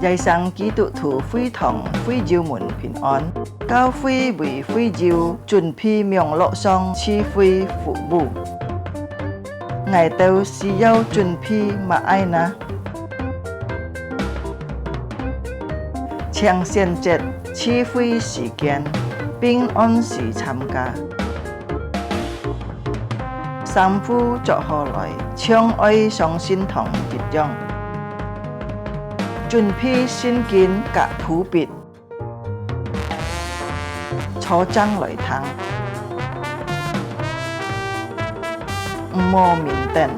耶生基督徒非堂非召門平安，教會為非召準備名錄上賜會父母。我哋是要準備乜愛呢？請選擇賜會時間，並按時參加。三夫作下來，將愛上心堂結帳。準備聖經及譜別，初章來聽，唔好面燈，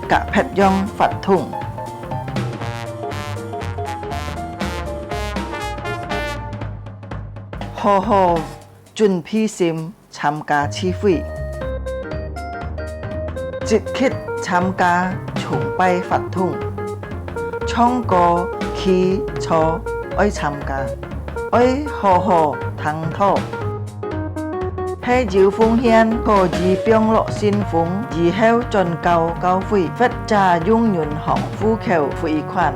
及培養法通，好好準備心參加聚會，積極參加崇拜法通。唱歌、祈禱，愛參加，愛好好聽討。係照奉獻可以變落信奉，以後進教教會，或者用銀行戶口匯款。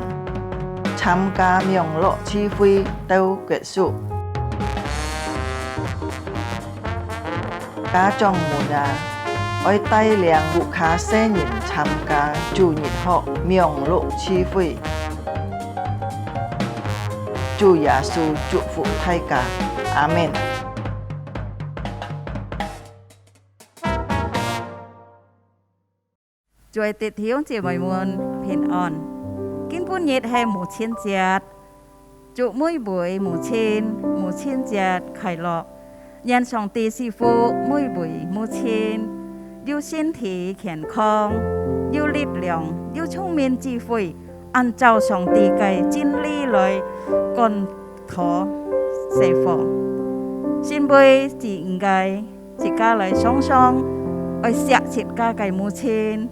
參加名錄聚會到結束。家長們啊，愛帶領顧客新人參加主日學名錄聚會。主耶穌祝福大家，阿們。各位弟兄姊妹們平安。今半日係母親節，祝每位母親節快樂。願上帝賜福每位母親，有身體健康，有力量，有聰明智慧，按照上帝嘅真理來管妥侍奉。先輩只應該自家來雙雙愛錫自家嘅母親，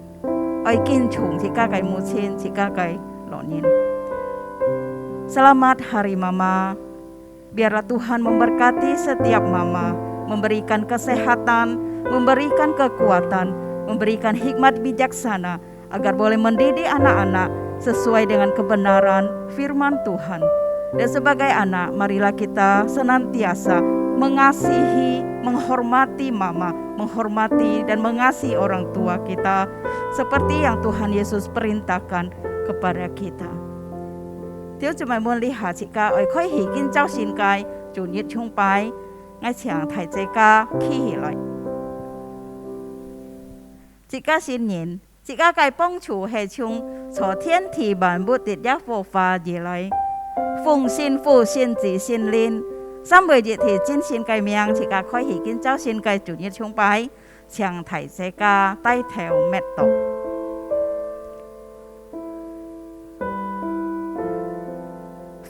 愛敬重自家嘅母親，自家嘅老人。Selamat Hari Mama. Biarlah Tuhan memberkati setiap mama, memberikan kesehatan, memberikan kekuatan, memberikan hikmat bijaksana, agar boleh mendidik anak-anak sesuai dengan kebenaran firman Tuhan. Dan sebagai anak, marilah kita senantiasa mengasihi, menghormati mama, menghormati dan mengasihi orang tua kita, seperti yang Tuhan Yesus perintahkan kepada kita. 弟兄們們，你下次家愛開起見週善界，主日崇拜，我請大家企起來。自家新年，自家嘅幫助係從從天地萬物的一幅畫而來，奉獻父獻子獻靈，3位一體真善嘅名，自家開起見週善界，主日崇拜，請大家帶頭滅毒。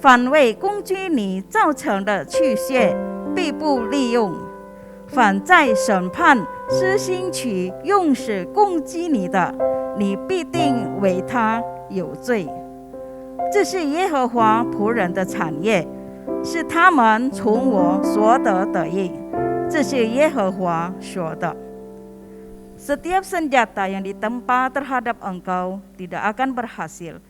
凡为攻击你造成的去屑，必不利用；凡在审判施行取用时攻击你的，你必定为他有罪。这是耶和华仆人的产业，是他们从我所得的益。这是耶和华说的。Setiap senjata yang ditempa terhadap engkau tidak akan berhasil.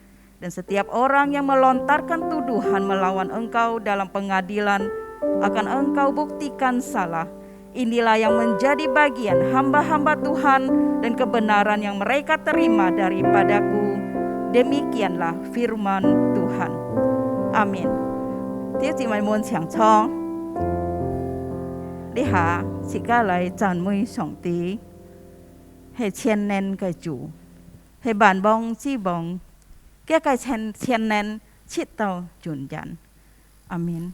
Dan setiap orang yang melontarkan tuduhan melawan engkau dalam pengadilan akan engkau buktikan salah. Inilah yang menjadi bagian hamba-hamba Tuhan dan kebenaran yang mereka terima daripadaku. Demikianlah firman Tuhan. Amin. 弟兄姊妹們請坐，你下自家嚟讚美上帝，係千年嘅主，係萬邦之王。Kia kai chen nen chit tao chun jan. Amin.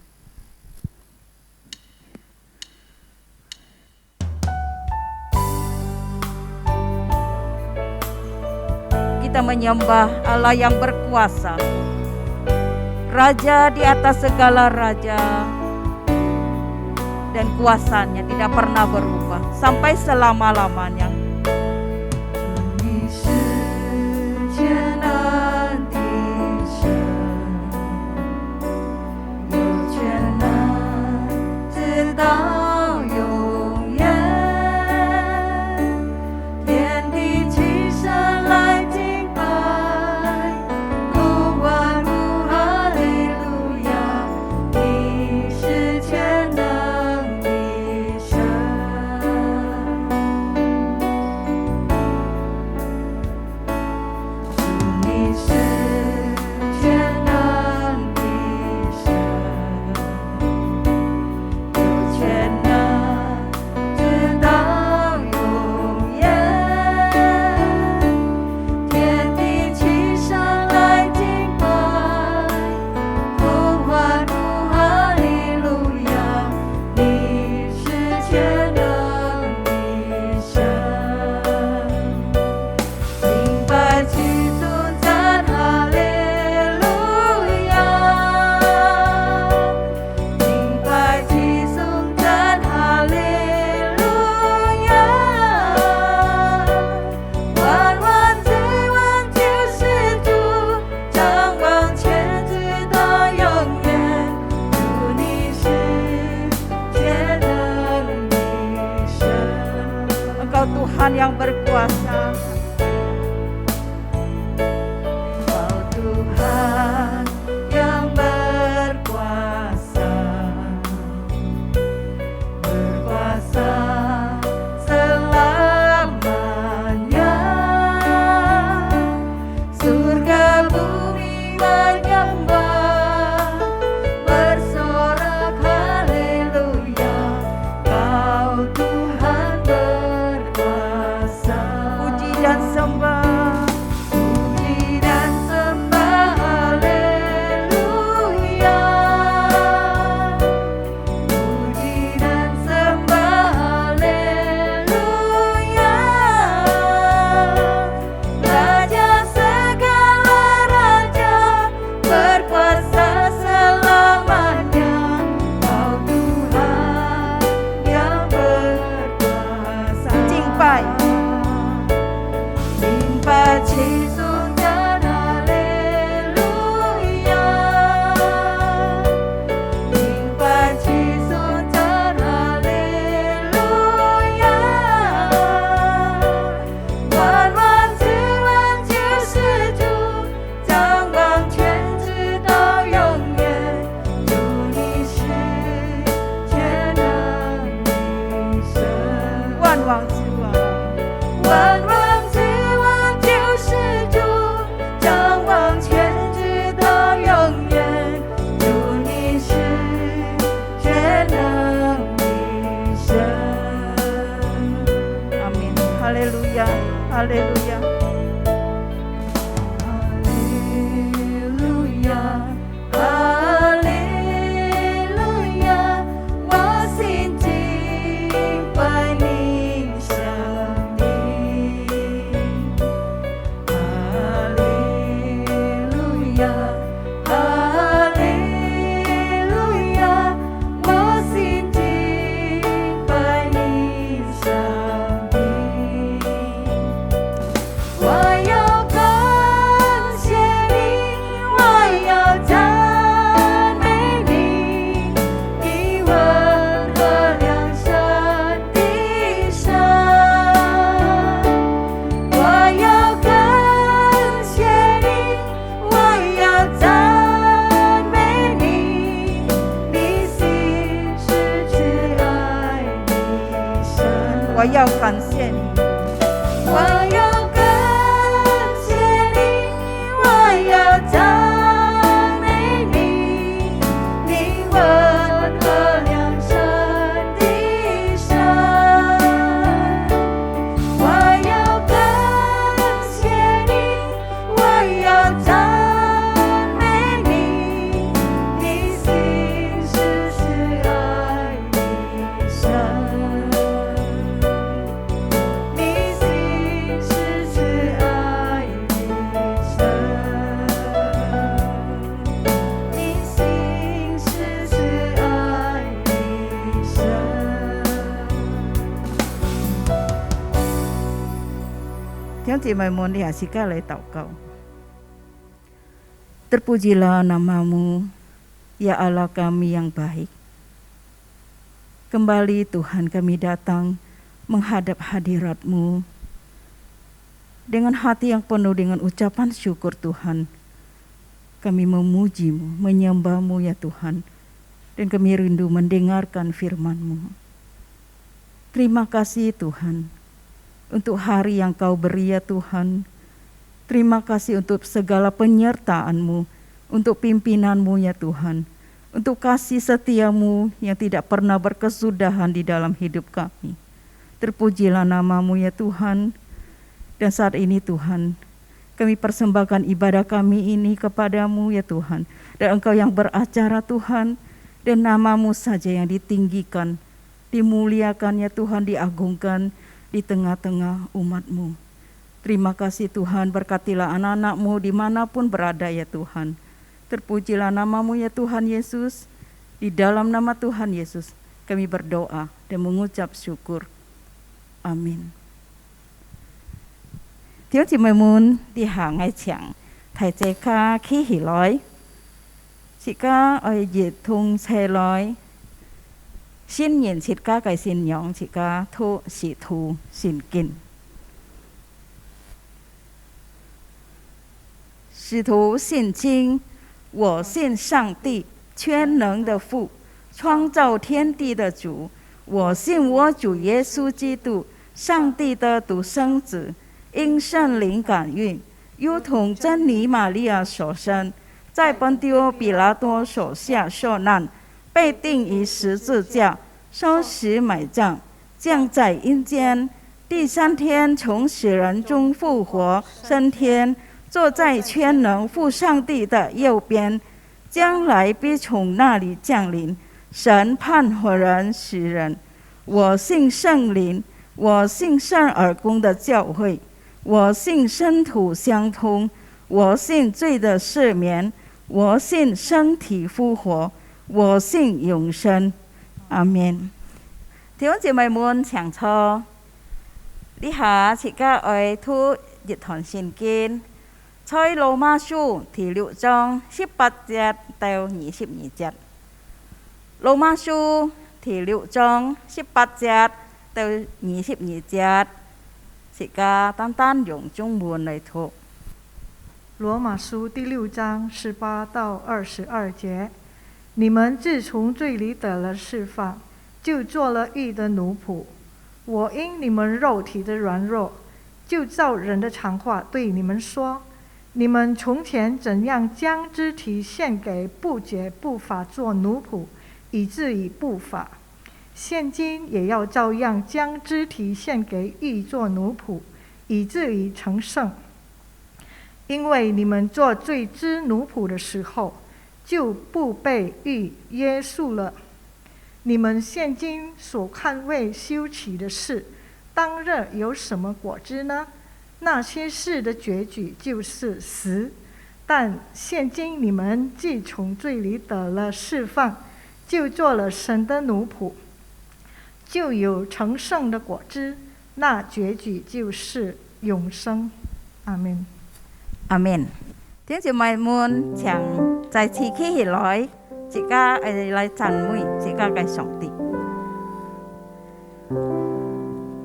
Kita menyembah Allah yang berkuasa, Raja di atas segala raja, dan kuasanya tidak pernah berubah sampai selama-lamanya. Hãy subscribe cho kênh Ghiền Mì Gõ để không bỏ lỡ 利路亚。我要感谢你，我要感谢你，我要赞美你，你温和良善的神。我要感谢你，我要赞美你，你心是爱的神。弟兄姐妹们di sekali祷告. Terpujilah nama-Mu, ya Allah kami yang baik. Kembali Tuhan kami datang menghadap hadirat-Mu dengan hati yang penuh dengan ucapan syukur Tuhan. Kami memuji-Mu, menyembah-Mu ya Tuhan, dan kami rindu mendengarkan firman-Mu. Terima kasih Tuhan untuk hari yang Kau beri ya Tuhan. Terima kasih untuk segala penyertaan-Mu, untuk pimpinan-Mu ya Tuhan, untuk kasih setia-Mu yang tidak pernah berkesudahan di dalam hidup kami. Terpujilah nama-Mu ya Tuhan. Dan saat ini Tuhan, kami persembahkan ibadah kami ini kepada-Mu ya Tuhan. Dan Engkau yang beracara Tuhan, dan nama-Mu saja yang ditinggikan, dimuliakan ya Tuhan, diagungkan di tengah-tengah umat-Mu. Terima kasih Tuhan, berkatilah anak-anak-Mu dimanapun berada ya Tuhan. Terpujilah nama-Mu ya Tuhan Yesus. Di dalam nama Tuhan Yesus kami berdoa dan mengucap syukur. Amin. 弟兄姊妹們，啲下愛牆提這卡起起來，自家愛熱通車來，新年自家嘅信仰自家托是圖信經，使徒信經，我信上帝全能的父，創造天地的主，我信我主耶穌基督，上帝的獨生子。因聖靈感孕，如同真理瑪利亞所生，在本丟比拉多手下受難，被釘於十字架，受死埋葬，降在陰間，第三天從死人中復活，升天，坐在全能父上帝的右邊，將來必從那裏降臨，審判活人死人。我信聖靈，我信聖而公的教會。我信圣徒相通，我信罪的赦免，我信身體復活，我信永生。阿們。弟兄姊妹們，請坐。呢下自家愛讀一段聖經，在羅馬書第6章18節到22節。羅馬書第6章18節到22節。單單用中文來讀。羅馬書第6章18到22節，你們自從罪裏得了釋放，就做了義的奴僕。我因你們肉體的軟弱，就照人的常話對你們說：你們從前怎樣將肢體獻給不潔不法做奴僕，以至於不法，現今也要照樣將肢體獻給義做奴僕，以至于成圣。因为你们做罪之奴仆的时候，就不被欲约束了。你们现今所看为羞耻的事，当日有什么果子呢？那些事的结局就是死。但现今你们既从罪里得了释放，就做了神的奴仆，就有成圣的果子，那结局就是永生。阿门。阿門。弟兄姊妹們，請再次起來，自家來讚美自家嘅上帝。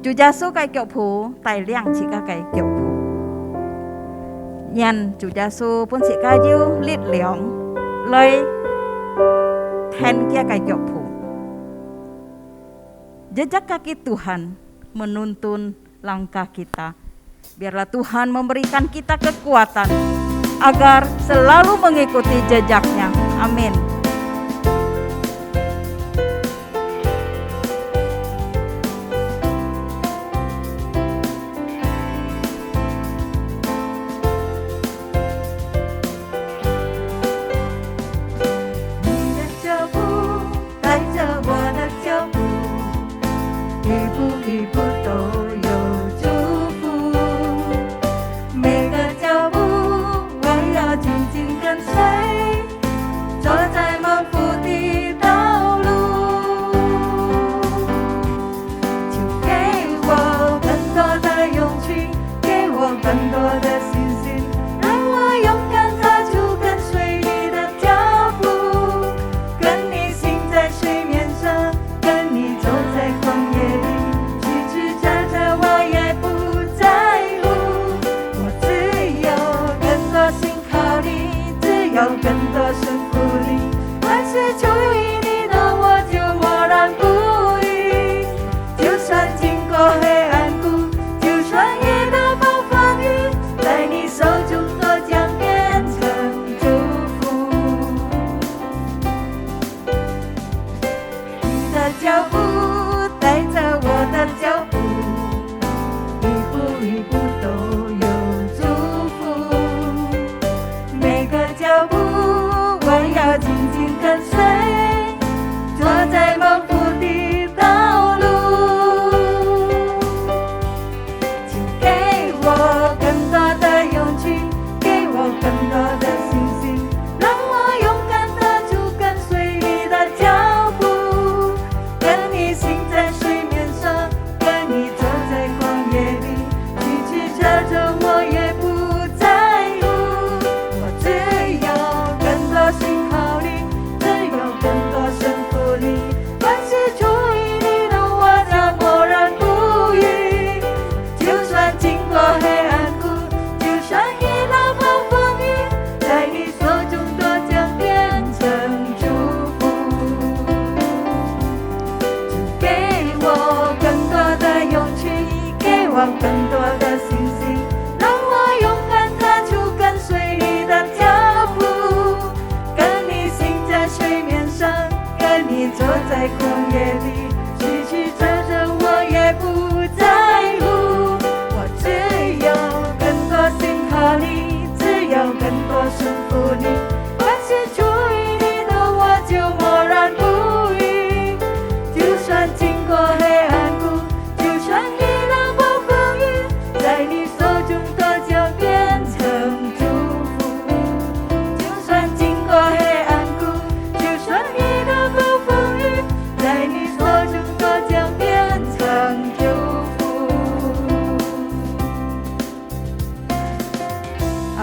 主耶穌嘅腳步帶領自家嘅腳步，因主耶穌本自家有力量來聽dia嘅腳步。Jejak kaki Tuhan menuntun langkah kita. Biarlah Tuhan memberikan kita kekuatan agar selalu mengikuti jejaknya. Amin.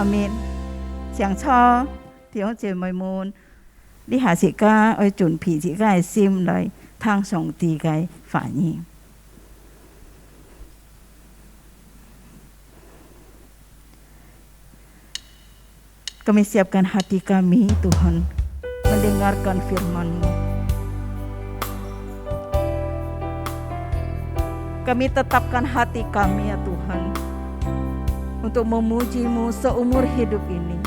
Amin. Chẳng cho thì ông chị mời môn đi hạ sĩ ca ở chuẩn bị sĩ ca sim lại thang song tì cái phản nhiên. Kami siapkan hati kami Tuhan mendengarkan firman-Mu. Kami tetapkan hati kami ya Tuhan untuk memuji-Mu seumur hidup ini.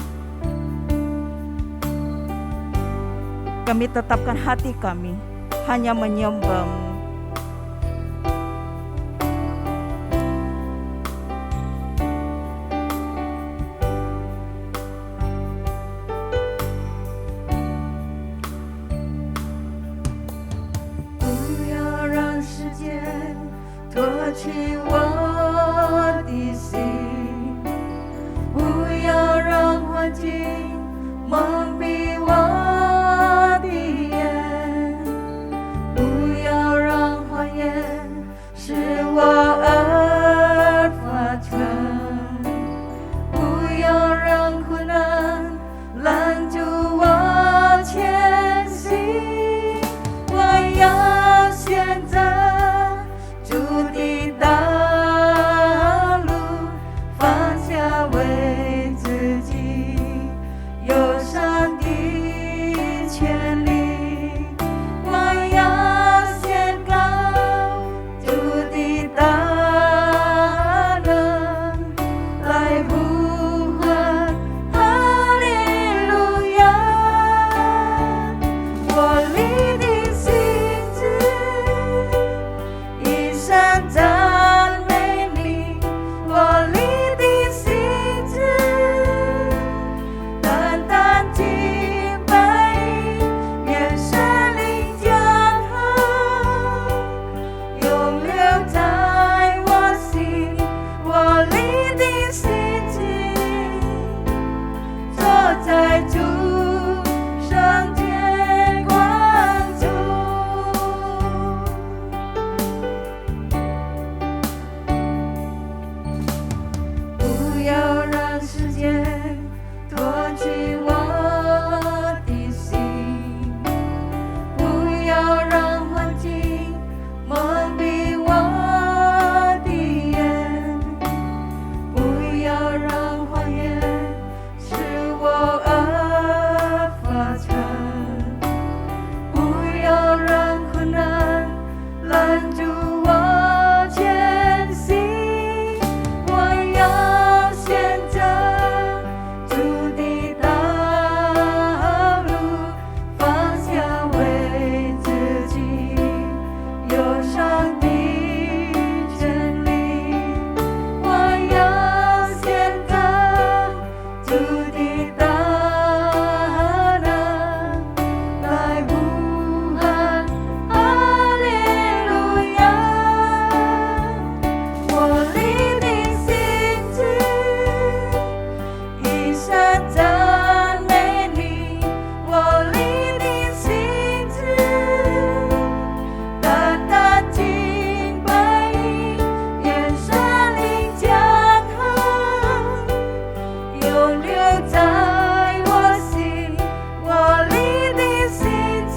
Kami tetapkan hati kami hanya menyembah-Mu. 去我的心，不要让环境蒙蔽我的眼，不要让谎言使我而发沉，不要让困难拦住我前行，我要选择主的道路，放下为自己忧伤的权利，我要宣告主的大能来呼唤哈利路亚，我立定心志，一生赞美你，我立定心志，单单敬拜你，愿神灵降临，永留在我心，我立定心志，坐在主圣洁光中。不要让时间夺去我的心，不要让环境蒙蔽我的眼，不要让谎言使我而发沉，不要让困难拦住我前行，我要选择主的道路，放下为自己忧伤的权利，我要宣告主的大能来呼喊哈利路亚，我立定心志，一生赞美你，我立定心志，单单敬拜你，愿神灵降临，永留在我心，我立定心志，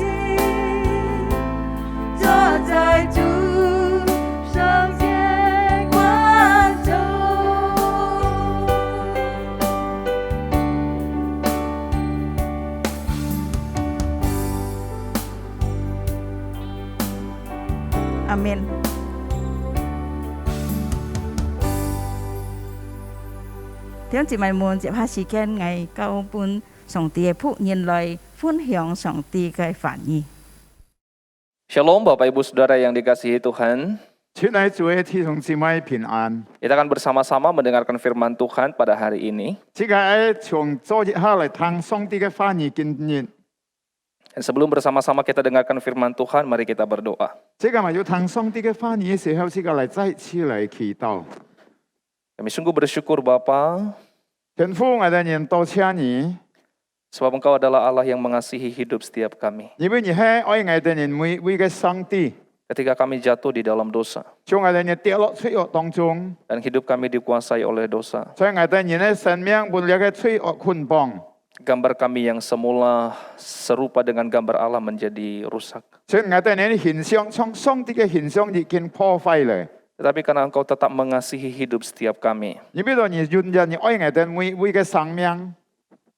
坐在主圣洁光中。阿門。弟兄姊妹們，接下時間我交伴上帝嘅僕人來分享上帝嘅話語。 Shalom Bapak Ibu Saudara yang dikasihi Tuhan. 亲爱主的弟兄姊妹平安。 Kita akan bersama-sama mendengarkan firman Tuhan pada hari ini. 即个从昨日下来听上帝嘅话语今日， Dan sebelum bersama-sama kita dengarkan firman Tuhan, mari kita berdoa. 即个嘛要听上帝嘅话语嘅时候，即个来再次来祈祷。 Kami sungguh bersyukur Bapa, 天父，我哋人多谢你， sebab Engkau adalah Allah yang mengasihi hidup setiap kami. 因为你系爱我哋人每位嘅上帝， Ketika kami jatuh di dalam dosa 将我哋人跌落罪恶当中， dan hidup kami dikuasai oleh dosa. 所以我哋人嘅生命本了嘅罪恶捆绑， Gambar kami yang semula serupa dengan gambar Allah menjadi rusak. 所以我哋人嘅形象从上帝嘅形象已經破坏了。 Tetapi karena Engkau tetap mengasihi hidup setiap kami, 因為到你ยืนยัน你愛我哋每位嘅生命，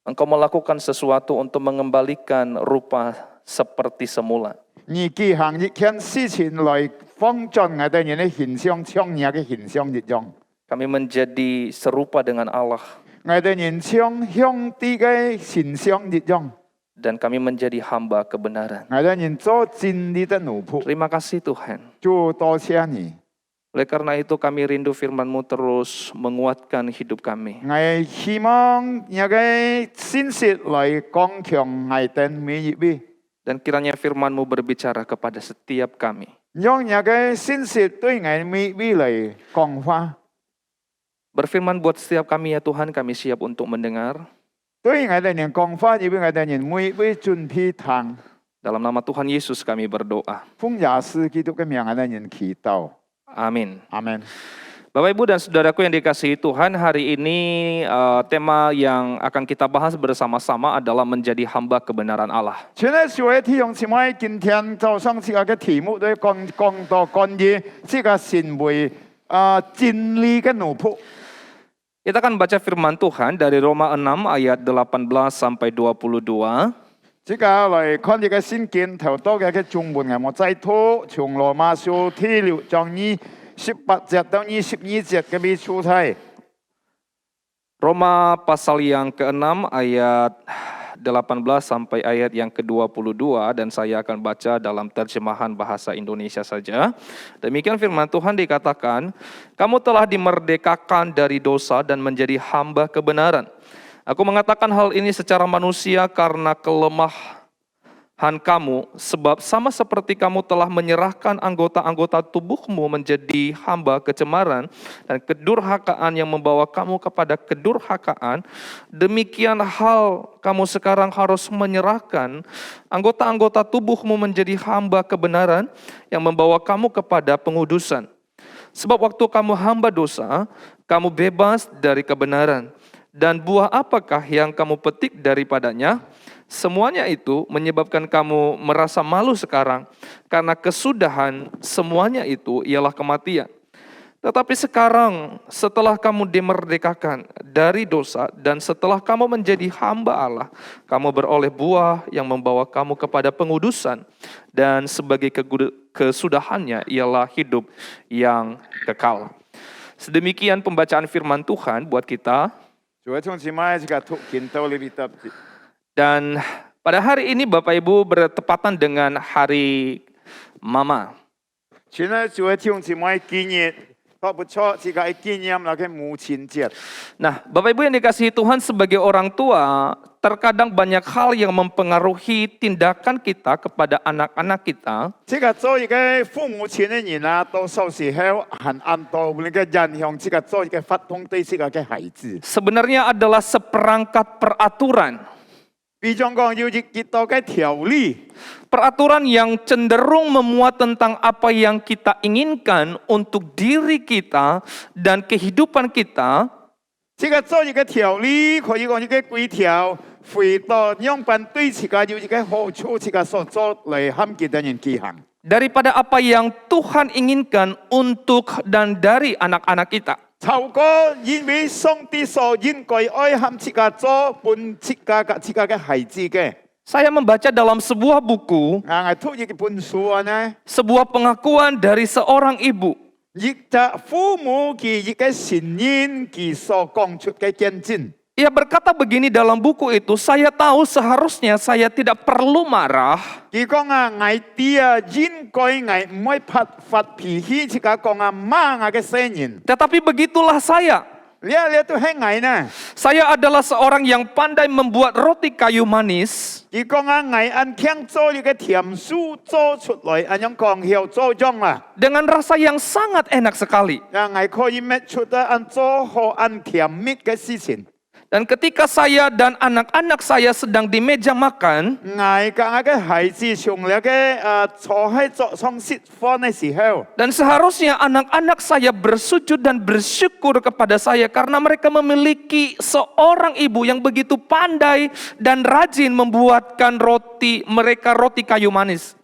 Engkau melakukan sesuatu untuk mengembalikan rupa seperti semula. 你記行一件事情來放進我哋人嘅形象，像你嘅形象一樣。 Kami menjadi serupa dengan Allah 我哋人像上帝嘅形象一樣， dan kami menjadi hamba kebenaran. 我哋人做真理的奴僕。 Terima kasih Tuhan. 主多謝你， Oleh karena itu kami rindu firman-Mu terus menguatkan hidup kami. 我希望你嘅信息來剛強我哋每一位。 Dan kiranya firman-Mu berbicara kepada setiap kami. 用那个信息对我未来讲话， Berfirman buat setiap kami ya Tuhan, kami siap untuk mendengar. 对我哋人讲话，因为我哋人每准批堂， Dalam nama Tuhan Yesus kami berdoa. 奉耶稣基督嘅名，我哋人祈祷。 Amin. Amin. Bapak Ibu dan Saudaraku yang dikasihi Tuhan, hari ini tema yang akan kita bahas bersama-sama adalah menjadi hamba kebenaran Allah. 全个社会弟兄姊妹，今天早上这个题目都讲到关于这个成为真理嘅奴仆。 Kita akan baca firman Tuhan dari Roma 6 ayat 18 sampai 22. 这个来看这个圣经头多嘅中文，我再拖从罗马书第6章18节到22节嘅俾出睇。 Roma pasal yang ke-6 ayat 18 sampai ayat yang ke-22 dan saya akan baca dalam terjemahan bahasa Indonesia saja. Demikian firman Tuhan dikatakan, kamu telah dimerdekakan dari dosa dan menjadi hamba kebenaran. Aku mengatakan hal ini secara manusia karena kelemahan kamu, sebab sama seperti kamu telah menyerahkan anggota-anggota tubuhmu menjadi hamba kecemaran dan kedurhakaan yang membawa kamu kepada kedurhakaan, demikian hal kamu sekarang harus menyerahkan anggota-anggota tubuhmu menjadi hamba kebenaran yang membawa kamu kepada pengudusan. Sebab waktu kamu hamba dosa, kamu bebas dari kebenaran. Dan buah apakah yang kamu petik daripadanya? Semuanya itu menyebabkan kamu merasa malu sekarang, karena kesudahan semuanya itu ialah kematian. Tetapi sekarang setelah kamu dimerdekakan dari dosa dan setelah kamu menjadi hamba Allah, kamu beroleh buah yang membawa kamu kepada pengudusan, dan sebagai kesudahannya ialah hidup yang kekal. Sedemikian pembacaan firman Tuhan buat kita. Dan pada hari ini Bapak Ibu bertepatan dengan hari Mama. Nah, Bapak Ibu yang dikasihi Tuhan, sebagai orang tua, terkadang banyak hal yang mempengaruhi tindakan kita kepada anak-anak kita. Sebenarnya adalah seperangkat peraturan. Peraturan yang cenderung memuat tentang apa yang kita inginkan untuk diri kita dan kehidupan kita. Daripada apa yang Tuhan inginkan untuk dan dari anak-anak kita. Saya membaca dalam sebuah buku, sebuah pengakuan dari seorang ibu. Ia berkata begini dalam buku itu, saya tahu seharusnya saya tidak perlu marah. Tetapi begitulah saya. Saya adalah seorang yang pandai membuat roti kayu manis. Dengan rasa yang sangat enak sekali. Dan ketika saya dan anak-anak saya sedang di meja makan, dan seharusnya anak-anak saya bersujud dan bersyukur kepada saya karena mereka memiliki seorang ibu yang begitu pandai dan rajin membuatkan roti kayu manis.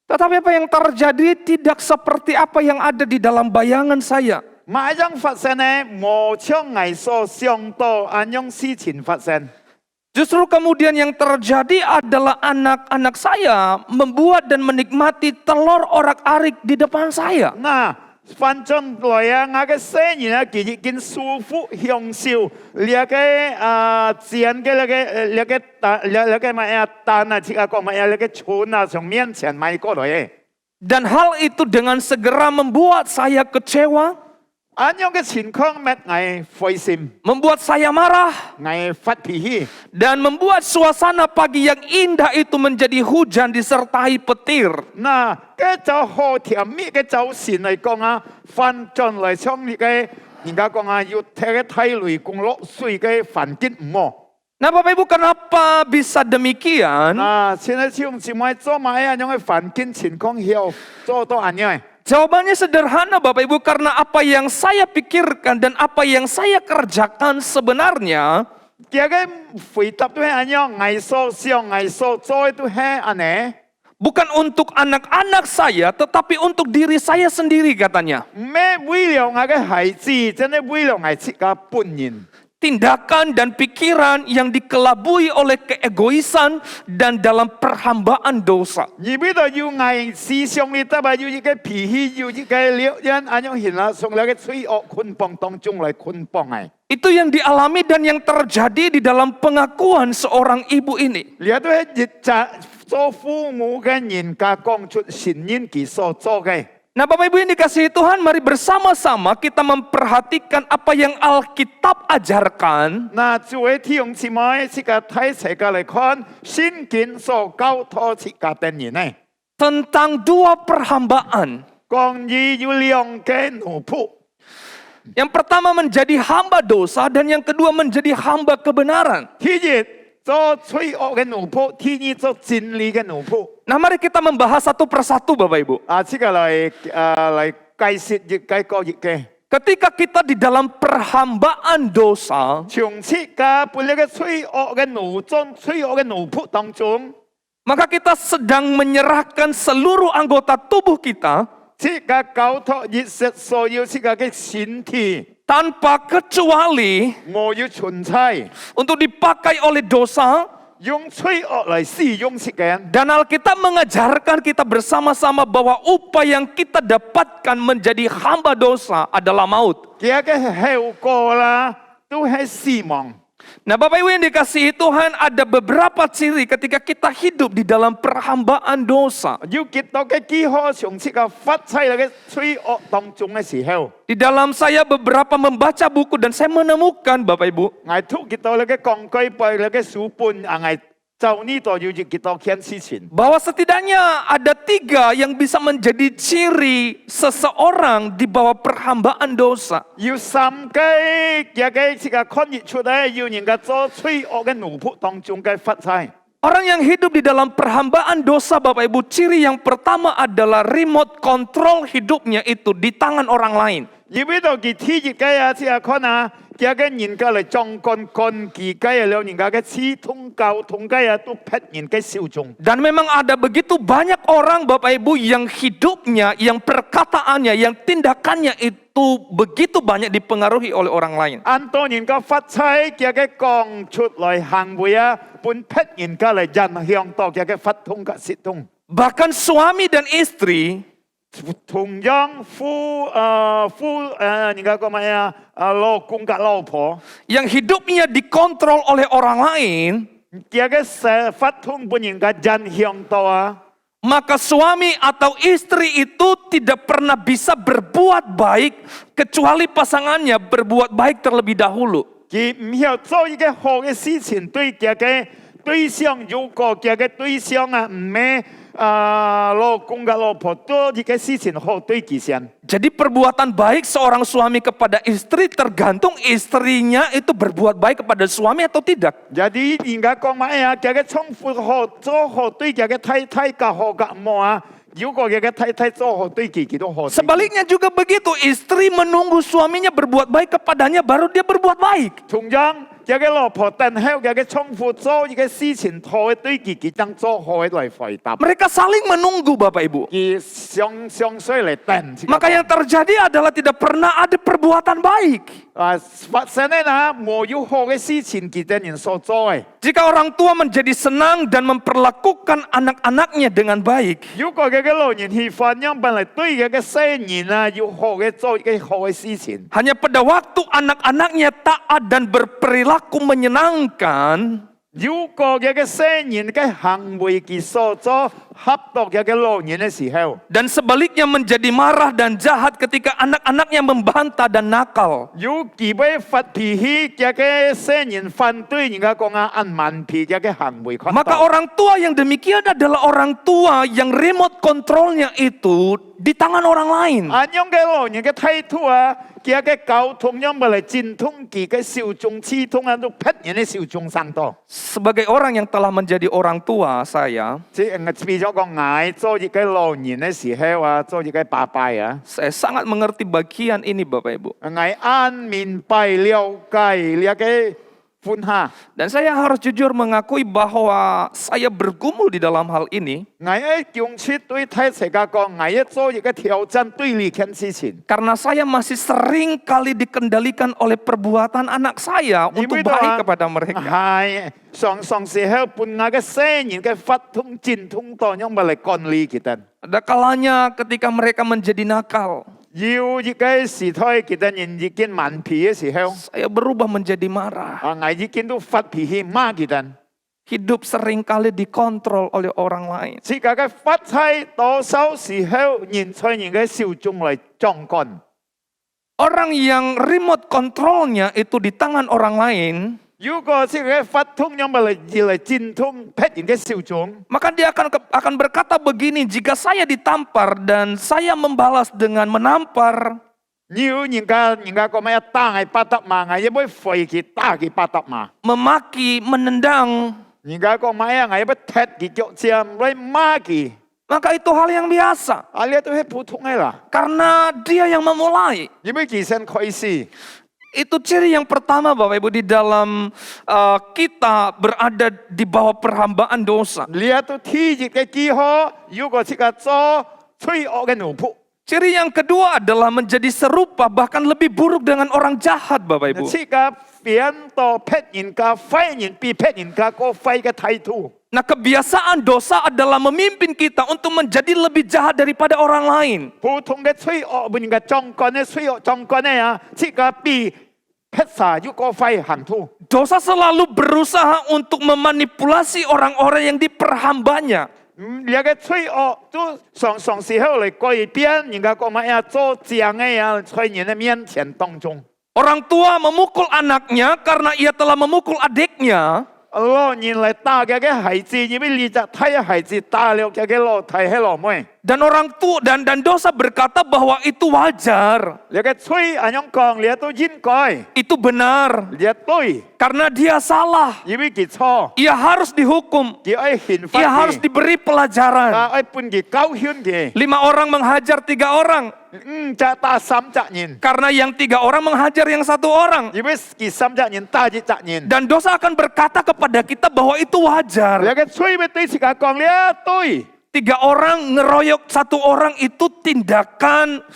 Tetapi apa yang terjadi tidak seperti apa yang ada di dalam bayangan saya. Justru kemudian yang terjadi adalah anak-anak saya membuat dan menikmati telur orak-arik di depan saya. Dan hal itu dengan segera membuat saya kecewa. 安樣嘅情況乜我灰心， membuat saya marah, 我發脾氣， dan membuat suasana pagi yang indah itu menjadi hujan disertai petir. 嗱，嘅就好甜蜜嘅就善嚟講啊，反轉嚟講你嘅，人家講啊，要睇嘅睇雷公落水嘅環境唔好。 Nah Bapak Ibu, kenapa bisa demikian? 嗱，現在用姊妹做埋啊，樣嘅環境情況後做到安樣。 Jawabannya sederhana Bapak Ibu, karena apa yang saya pikirkan dan apa yang saya kerjakan sebenarnya 嘅嘅回答都係安樣，藝術上藝術做都係安尼， bukan untuk anak-anak saya, tetapi untuk diri saya sendiri katanya. 唔係為了我嘅孩子，真係為了我自己本人。 Tindakan dan pikiran yang dikelabui oleh keegoisan dan dalam perhambaan dosa. 而呢度要藝思想你得嘛，要一個脾氣，要一個了人，安樣現啦，從那個罪惡捆綁當中來捆綁嘅。 Itu yang dialami dan yang terjadi di dalam pengakuan seorang ibu ini. 你都係日責做父母嘅人家講出善因佢所做嘅。 Nah Bapak Ibu yang dikasihi Tuhan, mari bersama-sama kita memperhatikan apa yang Alkitab ajarkan 嗱，作為弟兄姊妹，自個睇世界嚟看，聖經所交託自個的人呢， tentang dua perhambaan. 講義有兩個奴僕。 Yang pertama menjadi hamba dosa dan yang kedua menjadi hamba kebenaran. 第一做罪惡嘅奴僕，第二做真理嘅奴僕。 Nah mari kita membahas satu persatu Bapak Ibu. 自個嚟解釋一個一個嘅。 Ketika kita di dalam perhambaan dosa, 從切嘅本嚟嘅罪惡嘅奴中，罪惡嘅奴僕當中， maka kita sedang menyerahkan seluruh anggota tubuh kita 切嘅交託熱實所要切嘅身體， tanpa kecuali 我要存在， untuk dipakai oleh dosa. 用罪惡嚟使用切嘅。 Dan Alkitab mengajarkan kita bersama-sama bahwa upah yang kita dapatkan menjadi hamba dosa adalah maut. 嘅後果啦，都係死亡。 Nah Bapak Ibu yang dikasihi Tuhan, ada beberapa ciri ketika kita hidup di dalam perhambaan dosa. 要結到嘅幾何從切嘅發出嚟嘅罪惡當中嘅時候， Di dalam saya beberapa membaca buku dan saya menemukan Bapak Ibu, 我突結到你嘅鋼舉背你嘅書本，我就呢度要結到件事情。 bahwa setidaknya ada 3 yang bisa menjadi ciri seseorang di bawah perhambaan dosa. 要三個嘅切嘅看熱出嚟，要人家做罪惡嘅奴僕當中嘅發出。 Orang yang hidup di dalam perhambaan dosa Bapak Ibu, ciri yang pertama adalah remote control hidupnya itu di tangan orang lain. 而呢度佢天熱嘅啊，切看啊，嘅人家嚟裝幹佢嘅了，人家嘅刺通交通嘅啊，都劈人嘅小眾。 Dan memang ada begitu banyak orang Bapak Ibu yang hidupnya, yang perkataannya, yang tindakannya itu begitu banyak dipengaruhi oleh orang lain. 按多人家發出嘅講出來行為啊，本劈人家嚟影響到嘅發通嘅舌通。 Bahkan suami dan istri 同樣人家講咩啊？老公กับ老婆， yang hidupnya dikontrol oleh orang lain, 嘅發通本人家影響到啊。 maka suami atau istri itu tidak pernah bisa berbuat baik kecuali pasangannya berbuat baik terlebih dahulu. 佢唔曉做一個好嘅事情，對嘅對象，如果嘅對象啊唔係老公กับ老婆做一個事情好對佢先。 Jadi perbuatan baik seorang suami kepada istri tergantung istrinya itu berbuat baik kepada suami atau tidak. Jadi 人家講咩啊？嘅重複好做好對嘅太太嘅好嘅唔好啊。如果嘅太太做好對佢都好。 Sebaliknya juga begitu, istri menunggu suaminya berbuat baik kepadanya baru dia berbuat baik. 同樣，嘅老婆等候嘅重複做一個事情好對佢當做好來回答。 Mereka saling menunggu Bapak Ibu. 佢相衰嚟等。 Maka yang terjadi adalah tidak pernah ada perbuatan baik. 發生咧嗱，冇有好嘅事情佢哋人所做嘅。 Jika orang tua menjadi senang dan memperlakukan anak-anaknya dengan baik, 如果嘅老人喜歡樣本嚟對嘅細人啊，要好嘅做一個好嘅事情。 hanya pada waktu anak-anaknya taat dan berperilaku menyenangkan, 如果嘅青年嘅行為佢所做恰當嘅老年嘅時候， Dan sebaliknya menjadi marah dan jahat ketika anak-anaknya membantah dan nakal. 如佢要發脾氣嘅青年反對人家講按慢脾嘅行為， Maka orang tua yang demikian adalah orang tua yang remote controlnya itu di tangan orang lain. 按樣嘅老年嘅態度啊，佢嘅交通樣咪嚟精通佢嘅小眾刺通啊，都劈人嘅小眾上多。 Sebagai orang yang telah menjadi orang tua saya 即係變咗講嗌做一個老年嘅時候啊，做一個爸爸啊， sangat mengerti bagian ini Bapak Ibu. 嗌按明白了解呢個分下。 Dan saya harus jujur mengakui bahwa saya bergumul di dalam hal ini. 我強切對睇世界講，我做一個挑戰對呢件事情。 Karena saya masih sering kali dikendalikan oleh perbuatan anak saya untuk baik kepada mereka. 係上時候半我嘅青年嘅發通精通當中咪嚟管理佢哋。 Ada kalanya ketika mereka menjadi nakal, 要一個時代佢哋人已經慢脾嘅時候， saya berubah menjadi marah. 我已經都發脾氣罵佢哋。 Hidup sering kali dikontrol oleh orang lain. 世界嘅發財多少時候人在人嘅手中嚟掌管。 Orang yang remote controlnya itu di tangan orang lain, 如果這個發通樣咪嚟精通劈人嘅手中。 maka dia akan berkata begini, jika saya ditampar dan saya membalas dengan menampar, 要人家講咩打係巴得嘛，我要廢佢打佢巴得嘛。 memaki, menendang, 人家講咩啊，我要踢佢腳尖嚟罵佢。 maka itu hal yang biasa. 啊，呢都係普通嘅啦。 Karena dia yang memulai. 因為佢先開始。 Itu ciri yang pertama Bapak Ibu di dalam kita berada di bawah perhambaan dosa. 呢都天熱嘅記號，如果這個做罪惡嘅奴僕。 Ciri yang kedua adalah menjadi serupa bahkan lebih buruk dengan orang jahat Bapak Ibu. 這個變到劈人家、廢人比劈人家個廢嘅態度。 Nah, kebiasaan dosa adalah memimpin kita untuk menjadi lebih jahat daripada orang lain. 普通嘅罪惡，唔人家掌管嘅罪惡掌管嘅啊，這個比劈殺要個廢行圖。 Dosa selalu berusaha untuk memanipulasi orang-orang yang diperhambanya. 呢個罪惡都常時候嚟改變，人家講乜呀？做這樣嘅呀，在人嘅面前當中。 Orang tua memukul anaknya karena ia telah memukul adiknya. 老人嚟打嘅孩子，因為你就睇孩子打了嘅老太係老妹。 Dan orang tua dan dosa berkata bahwa itu wajar. 你嘅罪按樣講，你都應該， Itu benar. 你對， Karena dia salah. 因為佢錯， Ia harus dihukum. 佢愛刑罰 Ia harus 佢， diberi pelajaran. 愛判佢教訓佢。 5 orang menghajar 3 orang. 就打三責任， Karena yang 3 orang menghajar yang 1 orang. 因為佢三責任打一責任。 Dan dosa akan berkata kepada kita bahwa itu 你 wajar. 嘅罪咪對自己講，你對。 3 orang ngeroyok 1 orang itu tindakan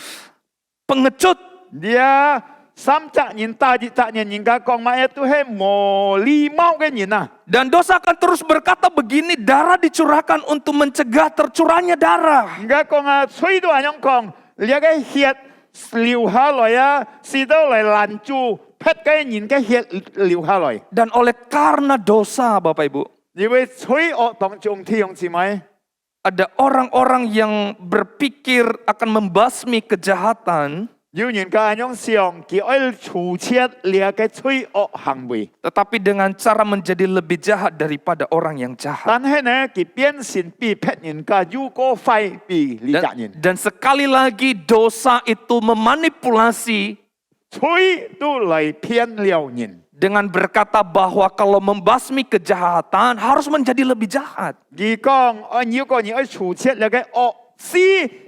pengecut. 你三責任打一責任，人家講乜嘢都係冇禮貌嘅人啊！ Dan dosa akan terus berkata begini, darah dicurahkan untuk mencegah tercurahnya darah. 人家講啊，吹到咁樣講，你嘅血流下來啊，是到嚟攔住劈嘅人嘅血流下來。 Dan oleh karena dosa Bapak Ibu, 因為罪惡當中弟兄姊妹， ada orang-orang yang berpikir akan membasmi kejahatan, 有人家咁樣想，佢愛除切你嘅罪惡行為， tetapi dengan cara menjadi lebih jahat daripada orang yang jahat. 但係呢，佢變成比劈人家有個快比你責任， Dan sekali lagi dosa itu memanipulasi 罪都嚟騙了人。 dengan berkata bahwa kalau membasmi kejahatan harus menjadi lebih jahat. 佢講，如果你愛除切你嘅惡事，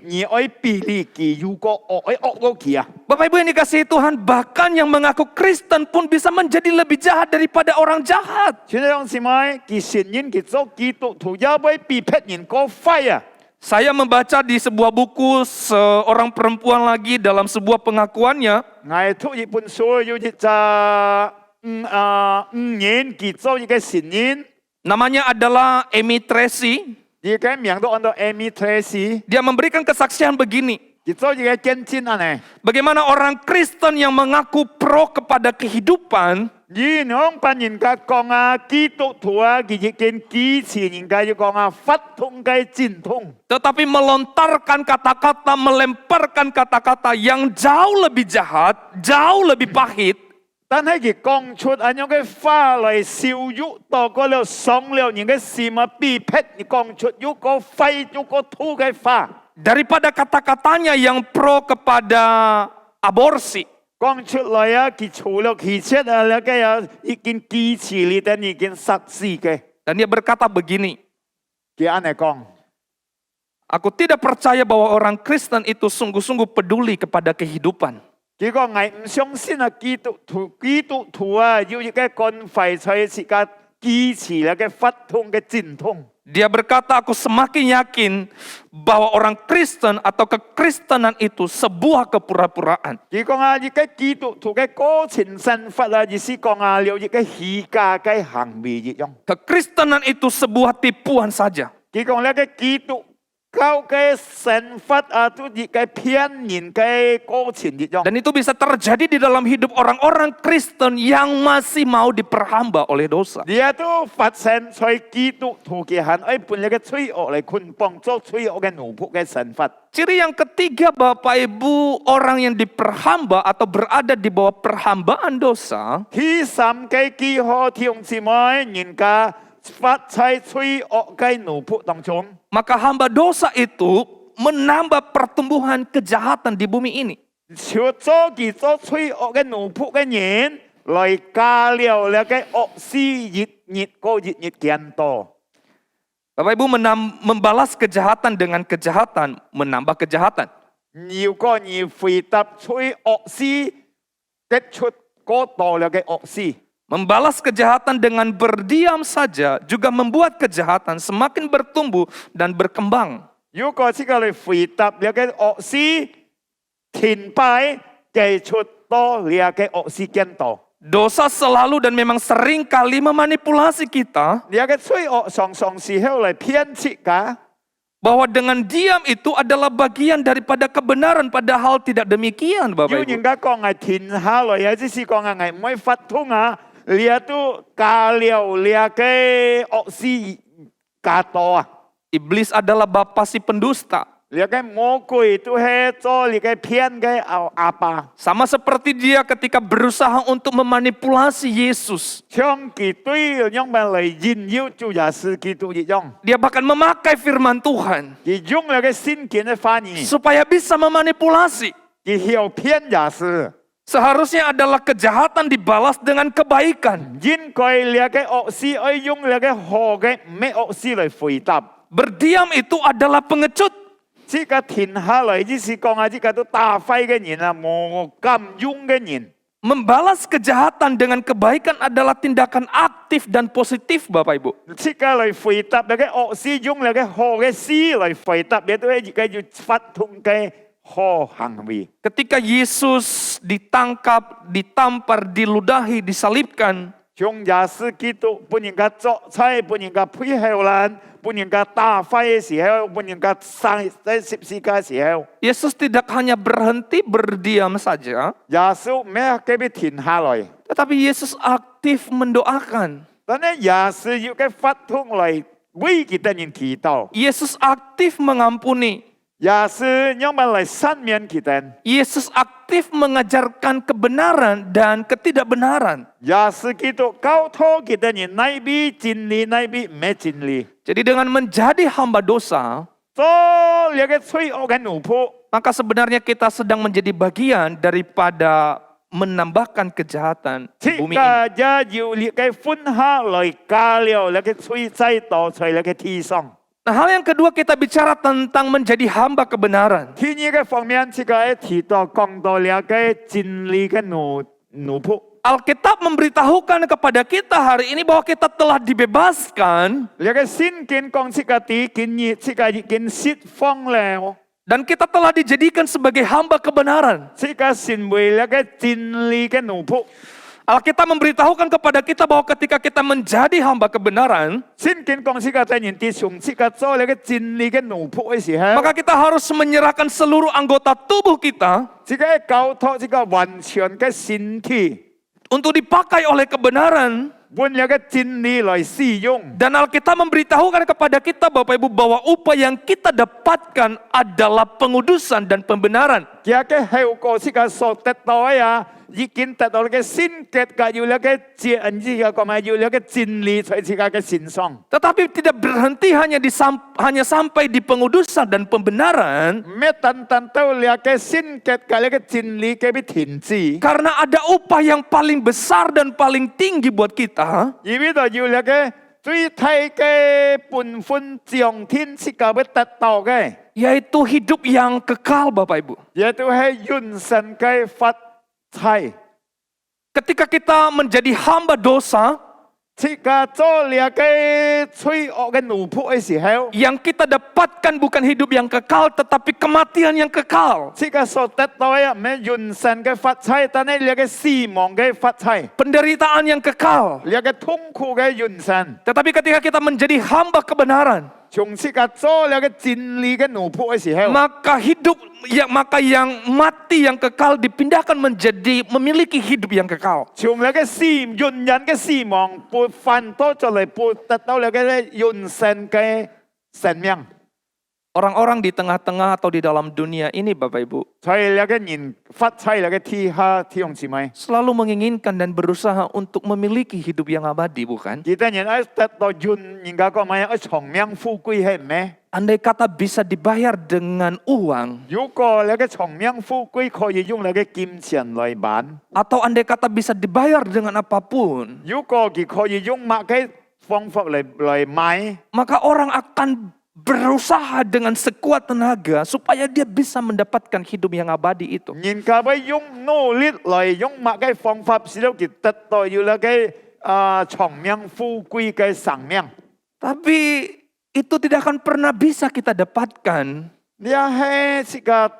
你愛比你佢有個惡愛惡過佢啊！ Bapak Ibu yang dikasihi Tuhan, bahkan yang mengaku Kristen pun bisa menjadi lebih jahat daripada orang jahat. 全弟兄姊妹，佢承認佢做基督徒，也會比劈人個快啊！ Saya membaca di sebuah buku seorang perempuan lagi dalam sebuah pengakuannya. 我讀一本書，有一隻年佢做一個承認， Namanya adalah Amy Tracy. 佢嘅名都按照 Amy Tracy， Dia memberikan kesaksian begini. 佢做一個見證啊呢。 Bagaimana orang Kristen yang mengaku pro kepada kehidupan, 以兩班人家講啊，基督徒啊，佢亦見支持人家要講啊，發通嘅戰通。 Tetapi melontarkan kata-kata, melemparkan kata-kata yang jauh lebih jahat, jauh lebih pahit. 但係佢講出咁樣嘅話嚟羞辱到嗰了傷了人嘅心啊，逼迫你講出有個廢有個土嘅話， Daripada kata-katanya yang pro kepada aborsi. 講出嚟啊，佢除了汽車啊，แล้วก็已經支持你，但已經殺死嘅。 Dan dia berkata begini, 佢安尼講， aku tidak percaya bahwa orang Kristen itu sungguh-sungguh peduli kepada kehidupan. 佢講我唔相信啊，基督徒啊，要一個關懷在自家支持了嘅發通嘅戰通。 Dia berkata, aku semakin yakin bahwa orang Kristen atau kekristenan itu sebuah kepura-puraan. 佢講啊，一個基督徒嘅過程生活啊，意思講啊，了一個虛假嘅行為一樣。 Kekristenan itu sebuah tipuan saja. 佢講呢個基督教嘅生活啊，都一個騙人嘅過程一樣。 Dan itu bisa terjadi di dalam hidup orang-orang Kristen yang masih mau diperhamba oleh dosa. 呢都發生在基督徒嘅行為本嚟嘅罪惡嚟捆綁做罪惡嘅奴僕嘅生活。 Ciri yang ketiga Bapak Ibu, orang yang diperhamba atau berada di bawah perhambaan dosa, 第三個記號弟兄姊妹，人家發在罪惡嘅奴僕當中。 maka hamba dosa itu menambah pertumbuhan kejahatan di bumi ini. 朝早期做罪惡嘅奴僕嘅人，來加了呢個惡事日見多。 Bapak Ibu membalas kejahatan dengan kejahatan, menambah kejahatan. 如果你回答罪惡事，結出過多了嘅惡事。 Membalas kejahatan dengan berdiam saja juga membuat kejahatan semakin bertumbuh dan berkembang. 如果這個嚟回答了嘅惡事，停擺結出多了嘅惡事更多。 Dosa selalu dan memang sering kali memanipulasi kita 了嘅罪惡常常時候嚟騙切㗎。 bahwa dengan diam itu adalah bagian daripada kebenaran, padahal tidak demikian, Bapak 要 Ibu. 人家講係停下來啊，即是講係唔可以發通啊，你都加了了嘅惡事加多啊。 Iblis adalah bapa si pendusta. 你嘅魔鬼都係做你嘅騙嘅阿爸。 Sama seperti dia ketika berusaha untuk memanipulasi Yesus. 將佢對樣物嚟引誘主耶穌基督一樣， Dia bahkan memakai firman Tuhan 佢用了嘅聖經嘅翻譯， supaya bisa memanipulasi. 佢要騙耶穌。 Seharusnya adalah kejahatan dibalas dengan kebaikan. 應該了嘅惡事，要用了嘅好嘅唔係惡事嚟回答。 Berdiam itu adalah pengecut. 這個停下來，即是講啊，這個都打廢嘅人啊，冇金庸嘅人。 Membalas kejahatan dengan kebaikan adalah tindakan aktif dan positif, Bapak Ibu. 這個嚟回答了嘅惡事，用了嘅好嘅事嚟回答，亦都係一個要發通嘅好行為。 Ketika Yesus ditangkap, ditampar, diludahi, disalibkan, 將耶穌基督不能夠作差，不能夠配合人，不能夠打廢嘅時候，不能夠生在十字架嘅時候， Yesus tidak hanya berhenti berdiam saja, 耶穌唔係佢停下來， tetapi Yesus aktif mendoakan. 但係耶穌要佢發通嚟為其他人祈禱， Yesus aktif mengampuni. 耶穌讓我嚟赦免佢哋， Yesus aktif mengajarkan kebenaran dan ketidakbenaran. 耶穌基督交託佢哋人，乃必真理，乃必唔係真理， Jadi dengan menjadi hamba dosa, 做呢個罪惡嘅奴僕， maka sebenarnya kita sedang menjadi bagian daripada menambahkan kejahatan 這 di bumi 個 ini. 也要呢個分下來加了呢個罪制度在呢個地上。 Nah, hal yang kedua kita bicara tentang menjadi hamba kebenaran. 第二個方面，這個提到講到了個真理嘅奴僕。 Alkitab memberitahukan kepada kita hari ini bahwa kita telah dibebaskan 呢個聖經講這個地經已經釋放了， dan kita telah dijadikan sebagai hamba kebenaran. 這個成為了個真理嘅奴僕。 Alkitab memberitahukan kepada kita bahwa ketika kita menjadi hamba kebenaran, 聖經講這個在人地上，這個做了個真理嘅奴僕嘅時候， maka kita harus menyerahkan seluruh anggota tubuh kita 這個交託這個完全嘅身體 untuk dipakai oleh kebenaran. 換一個真理來使用。 Dan Alkitab memberitahukan kepada kita Bapak Ibu bahwa upah yang kita dapatkan adalah pengudusan dan pembenaran. 嘅嘅後果是個所得到啊，已經得到嘅先結嘅要一個真，呢個講埋要一個真理在自己嘅身上。 Tetapi tidak berhenti hanya sampai di pengudusan dan pembenaran. 咩單單到了嘅先結嘅一個真理嘅被停止， Karena ada upah yang paling besar dan paling tinggi buat kita. 而呢度要一個最大嘅本分將天是個被得到嘅， Yaitu hidup yang kekal Bapak Ibu. 亦都係完成嘅法財。 Ketika kita menjadi hamba dosa, 即個做了嘅罪惡嘅奴僕嘅時候， yang kita dapatkan bukan hidup yang kekal tetapi kematian yang kekal. 即個所得到嘅唔係完成嘅法財，但係你嘅死亡嘅法財， Penderitaan yang kekal. 你嘅痛苦嘅完成。 Tetapi ketika kita menjadi hamba kebenaran, 從即個做了嘅真理嘅奴僕嘅時候， maka yang mati yang kekal dipindahkan menjadi memiliki hidup yang kekal. 從你嘅死完人嘅死亡，撥翻多咗嚟，撥得到你嘅完成嘅生命。 Orang-orang di tengah-tengah atau di dalam dunia ini Bapak Ibu 所以你嘅人發財，你嘅天下天兄姊妹， selalu menginginkan dan berusaha untuk memiliki hidup yang abadi, bukan? 記得人一得到人家講咩？一長命富貴係咩？ Andai kata bisa dibayar dengan uang, 如果你嘅長命富貴可以用你嘅金錢來買， atau andai kata bisa dibayar dengan apapun, 如果佢可以用乜嘅方法嚟買， maka orang akan berusaha dengan sekuat tenaga supaya dia bisa mendapatkan hidup yang abadi itu. 人家會用努力嚟用乜嘅方法，使到佢得到要你嘅長命富貴嘅生命。 Tapi itu tidak akan pernah bisa kita dapatkan 呢一係個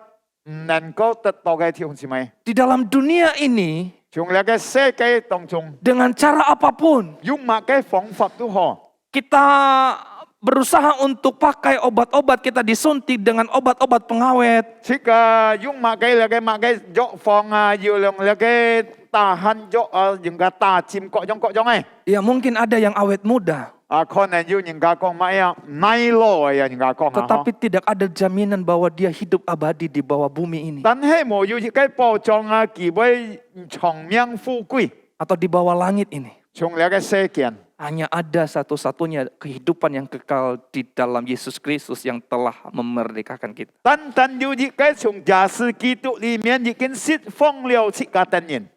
唔能夠得到嘅天兄姊妹， di dalam dunia ini 從你嘅世界當中， dengan cara apapun. 用乜嘅方法都好。 Kita berusaha untuk pakai obat-obat, kita disuntik dengan obat-obat pengawet. 即個用乜嘅藥方啊，要用你嘅打痕藥啊，用個打針各種嘅。 Ya mungkin ada yang awet muda, 可能要人家講乜呀？耐耐呀，人家講啊。 tetapi tidak ada jaminan bahwa dia hidup abadi di bawah bumi ini 但係冇要一個保障啊，佢會長命富貴， atau di bawah langit ini. 從你嘅世界。 Hanya ada satu-satunya kehidupan yang kekal di dalam Yesus Kristus yang telah memerdekakan kita. 單單要一個從耶穌基督裡面已經釋放了這個等人。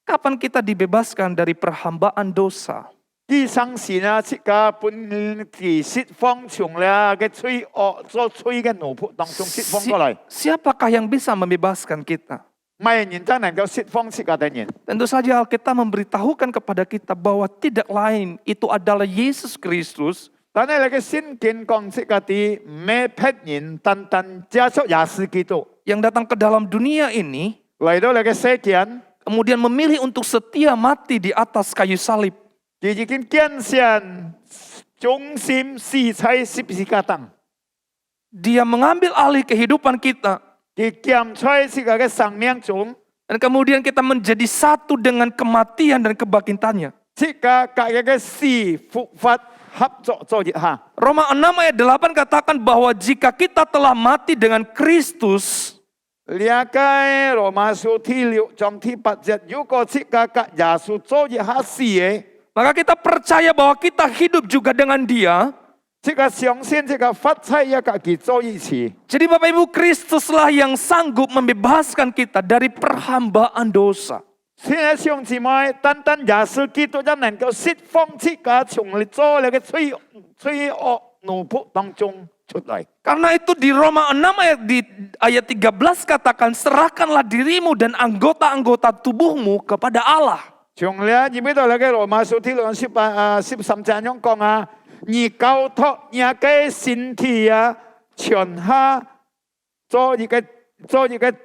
Kapan kita dibebaskan dari perhambaan dosa? 佢相信啊，這個本佢釋放從了嘅罪惡所罪嘅奴僕當中釋放過來， Siapakah yang bisa membebaskan kita? 唔係人真能夠釋放這個等人。 Tentu saja Alkitab memberitahukan kepada kita bahwa tidak lain itu adalah Yesus Kristus 但係你嘅聖經講這個啲咩騙人，單單接觸耶穌基督 yang datang ke dalam dunia ini, 嚟到你嘅世界， kemudian memilih untuk setia mati di atas kayu salib. 佢已經堅信忠心死在十字架上。 Dia mengambil alih kehidupan kita 佢檢在這個嘅生命中， dan kemudian kita menjadi satu dengan kematian dan kebangkitannya. 這個各嘅死復活合作做一下。 Roma 6 ayat 8 katakan bahwa jika kita telah mati dengan Kristus, 兩個羅馬書第6章第8節，如果這個嘅耶穌做一下死嘅， maka kita percaya bahwa kita hidup juga dengan Dia. 這個相信這個發財一個佢做一次。 Jadi Bapak Ibu, Kristuslah yang sanggup membebaskan kita dari perhambaan dosa. 現在兄姊妹，單單耶穌基督就能夠釋放這個從你做你嘅罪惡奴僕當中出來。 Karena itu di Roma 6 ayat 13 katakan, serahkanlah dirimu dan anggota-anggota tubuhmu kepada Allah. 從你而家到你嘅羅馬書第6章13節咁講啊，你交託你嘅身體啊，全下做一個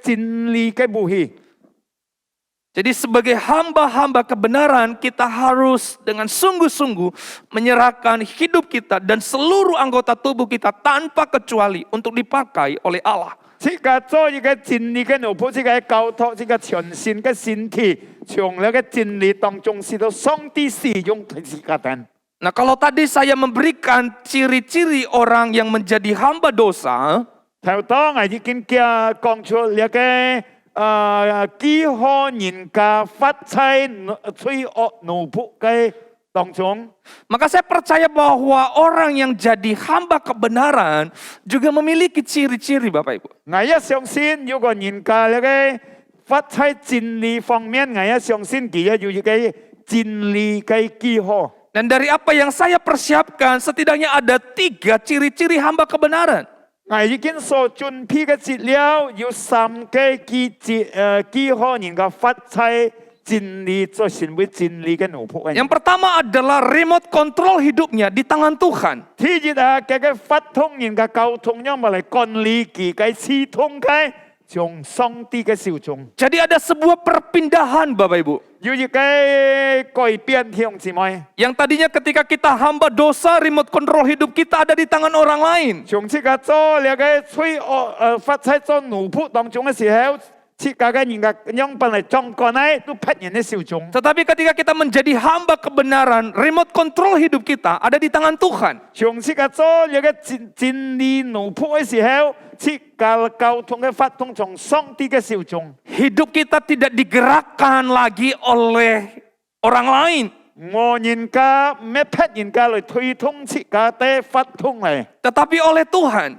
真理嘅武器。 Jadi sebagai hamba-hamba kebenaran, kita harus dengan sungguh-sungguh menyerahkan hidup kita dan seluruh anggota tubuh kita tanpa kecuali untuk dipakai oleh Allah. 这个做一个真理嘅奴仆，这个交托，这个全新嘅身体，从那个真理当中使到上帝使用佢自家人。 Nah, kalau tadi saya memberikan ciri-ciri orang yang menjadi hamba dosa, 頭當我已經講出一個幾何人家發財罪惡奴僕嘅當中， maka saya percaya bahwa orang yang jadi hamba kebenaran juga memiliki ciri-ciri, Bapak Ibu. 我一相信如果人家一個發財真理方面，我一相信佢有一個真理嘅幾何。 Dan dari apa yang saya persiapkan, setidaknya ada 3 ciri-ciri hamba kebenaran. 我已經所準備嘅資料有3個幾何人家發財真理做成為真理嘅奴僕。 Yang pertama adalah remote control hidupnya di tangan Tuhan. 第一啊，嗰個發通人嘅交通，因為嚟管理佢嘅系統嘅，從上帝嘅手中。 Jadi ada sebuah perpindahan, Bapak Ibu. 有一個改變，弟兄姊妹。 Yang tadinya ketika kita hamba dosa, remote control hidup kita ada di tangan orang lain. 從這個做那個罪惡發財做奴僕當中嘅時候，這個嘅人嘅樣本嚟掌管咧，都喺人嘅手中。 Tetapi ketika kita menjadi hamba kebenaran, remote control hidup kita ada di tangan Tuhan. 從這個做那個真理奴僕嘅時候，這個交通嘅發通從上帝嘅手中。 Hidup kita tidak digerakkan lagi oleh orang lain. 我人家咩喺人家嚟推動這個嘅發通嚟， Tetapi oleh Tuhan.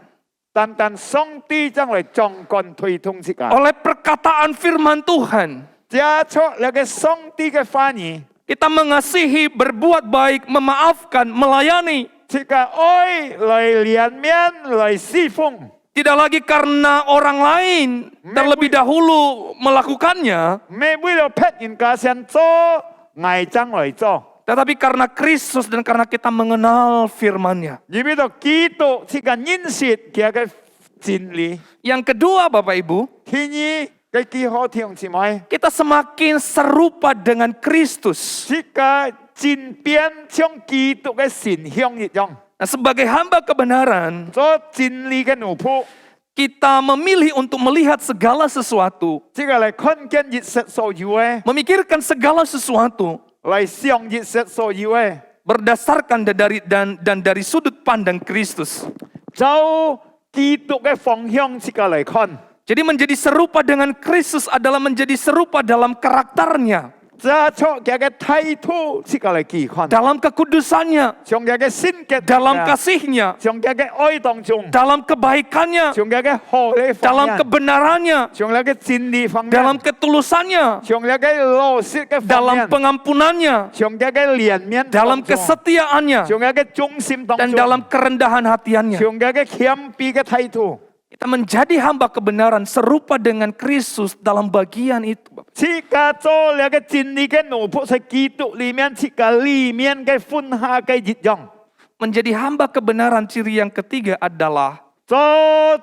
但上帝將嚟掌管推動這個。 Oleh perkataan firman Tuhan. 加出那個上帝嘅話語。 Kita mengasihi, berbuat baik, memaafkan, melayani. 這個愛嚟連面嚟侍奉。 Tidak lagi karena orang lain terlebih dahulu melakukannya. 唔係為了別人家先做，偽裝嚟做。 Tetapi karena Kristus dan karena kita mengenal firman-Nya. 因為到基督這個認識佢嘅真理。 Yang kedua, Bapak Ibu, 第二嘅幾好弟兄姊妹， kita semakin serupa dengan Kristus. 這個真變像基督嘅形象一樣。 Nah, sebagai hamba kebenaran, 做真理嘅奴僕， kita memilih untuk melihat segala sesuatu, 這個嚟看見日實所有嘅， memikirkan segala sesuatu 嚟想日實所有嘅， berdasarkan dari sudut pandang Kristus. 就基督嘅方向這個嚟看。 Jadi menjadi serupa dengan Kristus adalah menjadi serupa dalam karakternya, 揸出佢嘅態度，這個嚟記看。 dalam kekudusannya, 從佢嘅性格， dalam kasihnya, 從佢嘅愛當中， dalam kebaikannya, 從佢嘅好嘅方 dalam 面， kebenarannya, 從佢嘅真理方面， dalam ketulusannya, 從佢嘅老實嘅方 dalam 面， pengampunannya, 從佢嘅憐憫 dalam 當中， kesetiaannya, 從佢嘅忠心當 dan 中， dalam kerendahan hatiannya. 從佢嘅謙卑嘅態度。 Kita menjadi hamba kebenaran serupa dengan Kristus dalam bagian itu. Bapak. 這個做那個真理嘅奴僕在基督裡面，這個裡面嘅分下嘅一樣。 Menjadi hamba kebenaran ciri yang ketiga adalah 做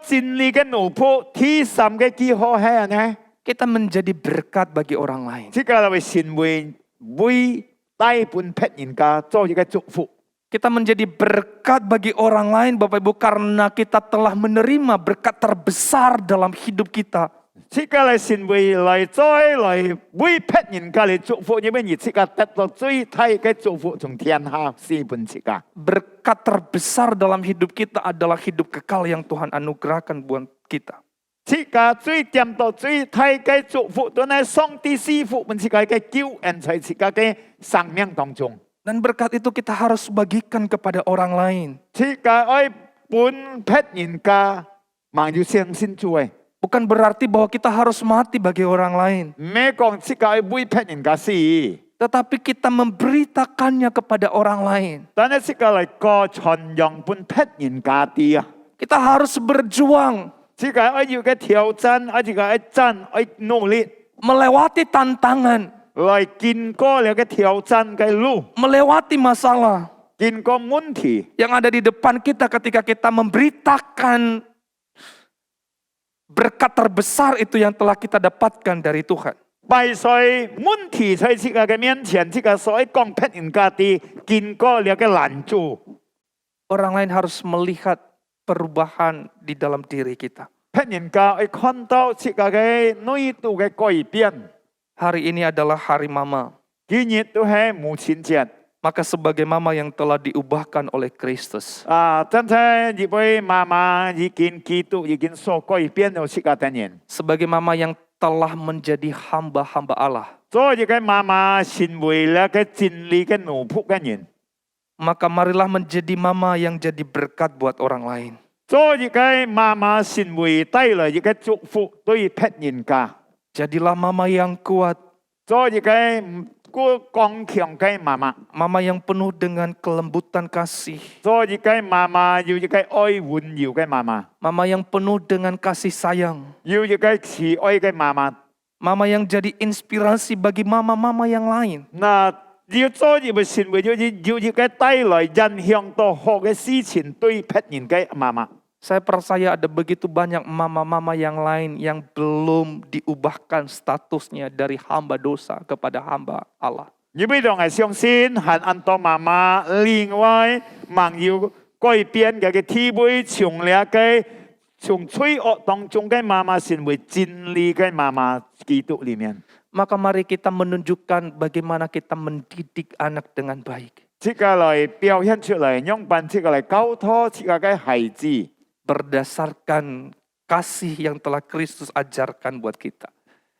真理嘅奴僕，第三個記號係呢？ kita menjadi berkat bagi orang lain. 這個係成為為大半別人家做一個祝福。 Kita menjadi berkat bagi orang lain, Bapak Ibu, karena kita telah menerima berkat terbesar dalam hidup kita. 這個係成為來再來為別人家嚟祝福，因為而這個得到最大嘅祝福從天下四本這個。 Berkat terbesar dalam hidup kita adalah hidup kekal yang Tuhan anugerahkan buat kita. 這個最掂到最大嘅祝福，都係上帝賜福本這個嘅救恩在這個嘅生命當中。 Dan berkat itu kita harus bagikan kepada orang lain. 這個愛本別人家忙要相信主嘅， Bukan berarti bahwa kita harus mati bagi orang lain. 唔係講這個愛為別人家死， Tetapi kita memberitakannya kepada orang lain. 但係這個嚟個傳揚本別人家啲啊。 Kita harus berjuang, 這個愛要嘅挑戰，愛這個愛戰，愛努力。 melewati tantangan, 來經過那個挑戰嘅路， melewati masalah 經過問題， yang ada di depan kita ketika kita memberitakan berkat terbesar itu yang telah kita dapatkan dari Tuhan. 擺在問題在這個嘅面前，這個所謂講別人家啲經過那個難處， Orang lain harus melihat perubahan di dalam diri kita. 別人家會看到自家嘅內度嘅改變。 Hari ini adalah hari mama. 今日都係母親節。 Maka sebagai mama yang telah diubahkan oleh Kristus, 真係呢位媽媽已經基督已經所改變咗自家嘅人。 sebagai mama yang telah menjadi hamba-hamba Allah, 做呢個媽媽成為了個真理嘅奴僕嘅人。 maka marilah menjadi mama yang jadi berkat buat orang lain. 做呢個媽媽成為帶來呢個祝福對別人家。 Jadilah mama yang kuat, 做呢個剛強嘅媽媽。 mama yang penuh dengan kelembutan kasih, 做呢個媽媽要呢個愛溫柔嘅媽媽， mama yang penuh dengan kasih sayang, 要呢個慈愛嘅媽媽。 mama yang jadi inspirasi bagi mama-mama yang lain. 嗱，要做呢個成為要呢個帶來影響到好嘅事情對別人嘅媽媽。 Saya percaya ada begitu banyak mama-mama yang lain yang belum diubahkan statusnya dari hamba dosa kepada hamba Allah. 因為當係相信，很多媽媽另外忙要改變嘅體會，從罪惡當中嘅媽媽成為真理嘅媽媽基督裏面。 Maka mari kita menunjukkan bagaimana kita mendidik anak dengan baik. 這個來表現出嚟，用辦這個來教導這個嘅孩子。 Berdasarkan kasih yang telah Kristus ajarkan buat kita.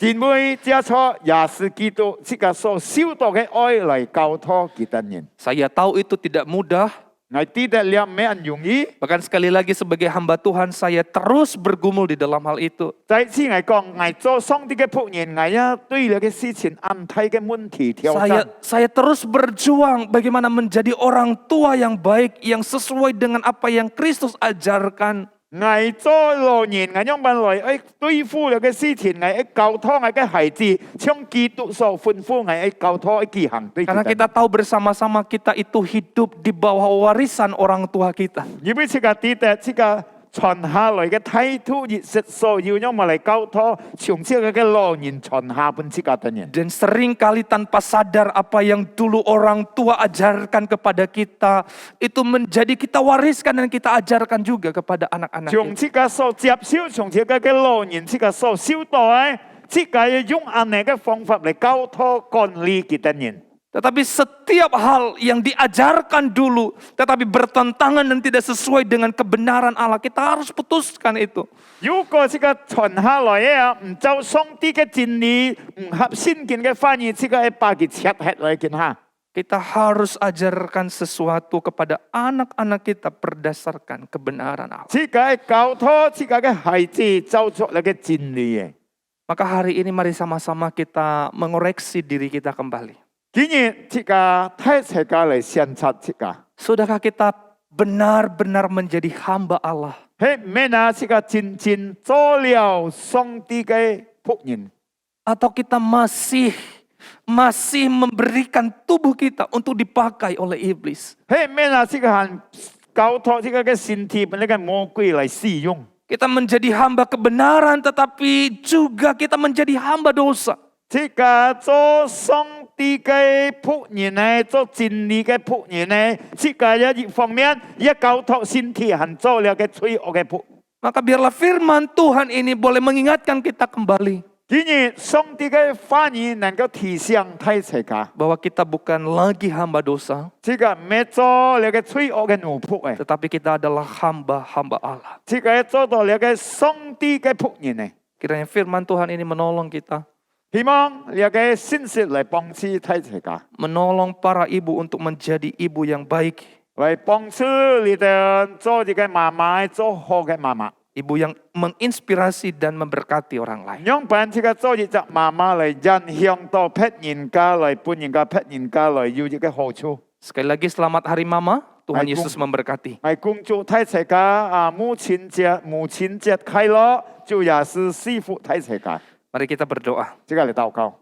因為接觸耶穌基督這個所受到嘅愛來教導其他人。 Saya tahu itu tidak mudah. 我知道了沒很容易。 Bahkan sekali lagi sebagai hamba Tuhan saya terus bergumul di dalam hal itu. 再次我講，我做上帝嘅僕人，我要對呢個事情安排嘅問題挑戰。 Saya terus berjuang bagaimana menjadi orang tua yang baik, yang sesuai dengan apa yang Kristus ajarkan. 我做老人，我用辦來對付呢個事情，我教導我嘅孩子，將基督所吩咐我教導去行對。 Karena kita tahu bersama-sama kita itu hidup di bawah warisan orang tua kita. 因為這個知道這個傳下來嘅態度，亦是所要用嚟教導，從這個老人傳下本這個嘅人。 Dan seringkali tanpa sadar apa yang dulu orang tua ajarkan kepada kita, itu menjadi kita wariskan dan kita ajarkan juga kepada anak-anak 從 kita. 這個所接受，從這個嘅老人這個所修道嘅，這個要用安尼嘅方法嚟教導管理其他人。 Tetapi setiap hal yang diajarkan dulu, tetapi bertentangan dan tidak sesuai dengan kebenaran Allah, kita harus putuskan itu. 如果這個傳下來嘅唔照上帝嘅真理，唔合聖經嘅翻譯，這個係把佢切下來見下。 Kita harus ajarkan sesuatu kepada anak-anak kita berdasarkan kebenaran Allah. 這個係教導這個嘅孩子照出嚟嘅真理嘅。 Maka hari ini mari sama-sama kita mengoreksi diri kita kembali. 今日這個睇世界嚟觀察這個， Sudahkah kita benar-benar menjadi hamba Allah? 係咩啊？這個真正做了上帝嘅僕人， Atau kita masih memberikan tubuh kita untuk dipakai oleh iblis? 係咩啊？這個係教導這個嘅身體俾呢個魔鬼嚟使用。 Kita menjadi hamba kebenaran tetapi juga kita menjadi hamba dosa. 這個做上帝嘅僕人呢，做真理嘅僕人呢，這個一方面一教導身體係做了嘅罪惡嘅僕。 Maka biarlah firman Tuhan ini boleh mengingatkan kita kembali 今日上帝嘅話語能夠提醒睇世界， bahwa kita bukan lagi hamba dosa, 這個唔係做了嘅罪惡嘅奴僕嘅， tetapi kita adalah hamba-hamba Allah. 這個係做到了嘅上帝嘅僕人嘅。 Kiranya firman Tuhan ini menolong kita, 希望呢個信息嚟幫助睇世界， menolong para ibu untuk menjadi ibu yang baik, 嚟幫助你哋做呢個媽媽，做好嘅媽媽。 ibu yang menginspirasi dan memberkati orang lain. 用辦這個做呢隻媽媽嚟影響到別人家嚟，本人家別人家嚟要呢個好處。 Sekali lagi selamat Hari Mama, Tuhan Baik, Yesus memberkati. 係恭祝睇世界母親節快樂，祝耶穌賜福睇世界。 Mari kita berdoa. 這個嚟禱告。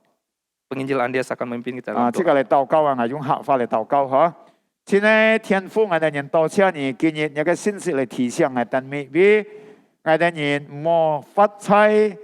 Penginjil Andias akan memimpin kita 啊， dalam 這 doa. 個嚟禱告我用客法嚟禱告嗬。親愛天父，我哋人多謝你，今日有個信息嚟提醒我哋每位，我哋人莫發在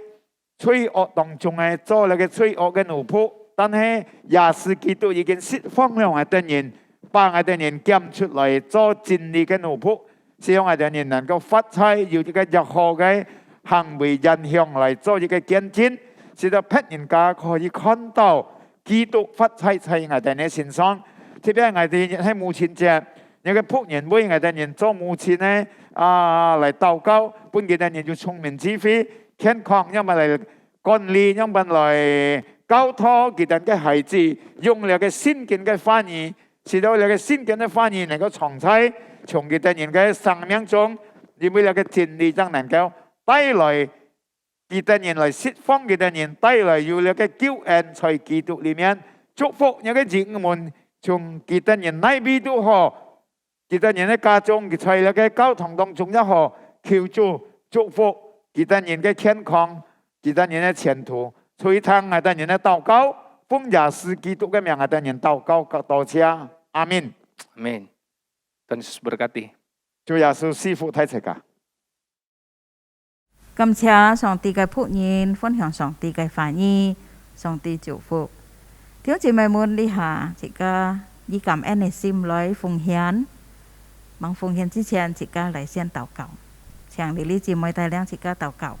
罪惡當中嘅做那個罪惡嘅奴僕，但係耶穌基督已經釋放了我哋人，把我哋人揀出嚟做真理嘅奴僕，希望我哋人能夠發在要呢個日後嘅行為印象嚟做一個見證，使到別人家可以看到基督發生喺我哋嘅身上。特別我哋喺母親節，有個僕人為我哋人做母親呢嚟禱告，本佢哋人要聰明智慧、健康，因為嚟管理，因為嚟交託佢哋嘅孩子，用你嘅先見嘅翻譯，使到你嘅先見嘅翻譯能夠長在從佢哋人嘅生命中，因為你嘅真理將能夠帶來佢哋人嚟釋放佢哋人，帶來有你嘅救恩在基督裏面，祝福有嘅人們從佢哋人內邊都好，佢哋人嘅家中，在你嘅交通當中也好，求主祝福佢哋人嘅健康，佢哋人嘅前途。所以聽我哋人嘅禱告，奉耶穌基督嘅名，我哋人禱告，多謝，阿們。 Amin. Tuhan Yesus berkati. 主耶穌賜福大家。感謝上帝嘅僕人分享上帝嘅話語，上帝祝福。弟兄姊妹們，呢下自家以感恩嘅心來奉獻。忙奉獻之前，自家嚟先禱告。請你姊妹帶領自家禱告。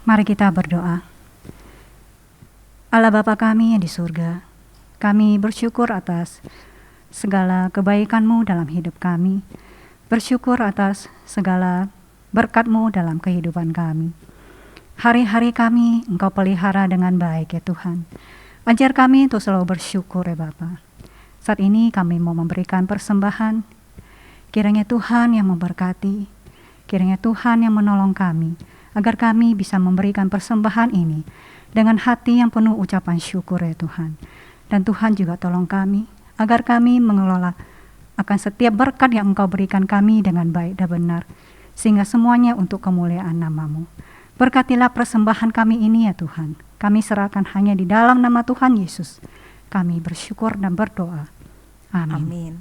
Mari kita berdoa. Allah Bapa kami yang di surga, kami bersyukur atas segala kebaikan-Mu dalam hidup kami. Bersyukur atas segala berkat-Mu dalam kehidupan kami. Hari-hari kami Engkau pelihara dengan baik ya Tuhan. Ajar kami untuk selalu bersyukur ya Bapa. Saat ini kami mau memberikan persembahan. Kiranya Tuhan yang memberkati, kiranya Tuhan yang menolong kami, agar kami bisa memberikan persembahan ini dengan hati yang penuh ucapan syukur ya Tuhan. Dan Tuhan juga tolong kami, agar kami mengelola akan setiap berkat yang Engkau berikan kami dengan baik dan benar, sehingga semuanya untuk kemuliaan nama-Mu. Berkatilah persembahan kami ini ya Tuhan. Kami serahkan hanya di dalam nama Tuhan Yesus. Kami bersyukur dan berdoa. Amin. Amin.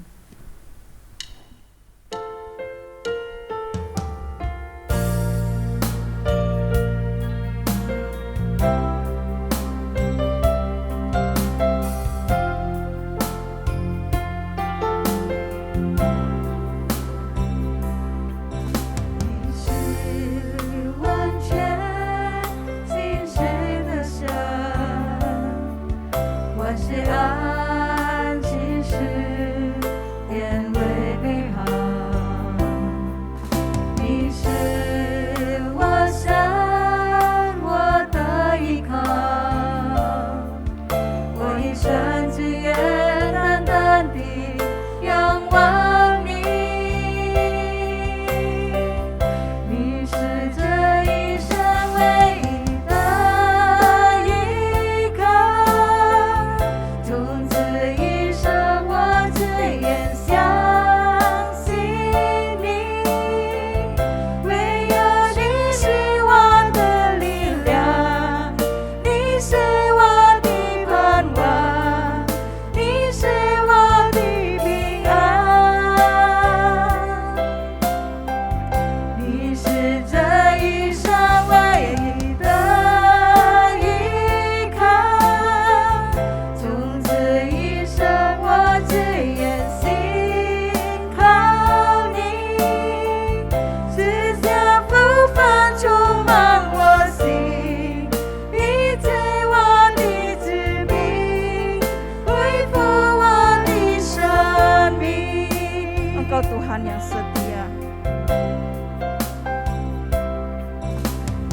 Tuhan yang setia.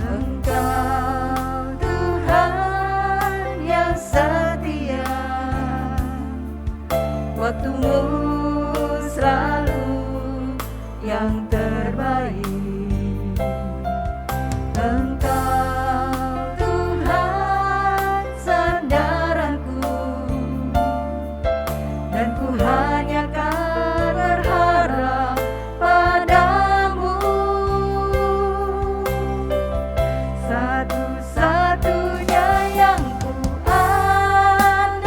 Engkau Tuhan yang setia, waktu-Mu selalu yang terbaik. Engkau Tuhan sandaranku, dan ku hanya kan berharap padamu. Satu-satunya yang ku andalkan,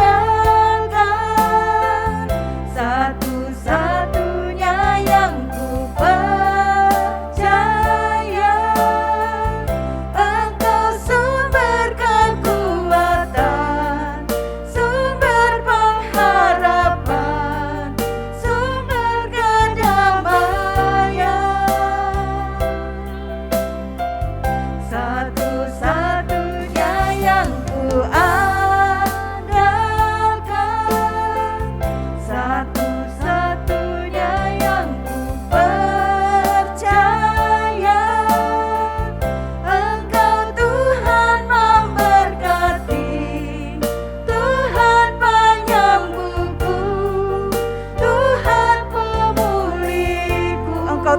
satu-satunya yang ku percaya.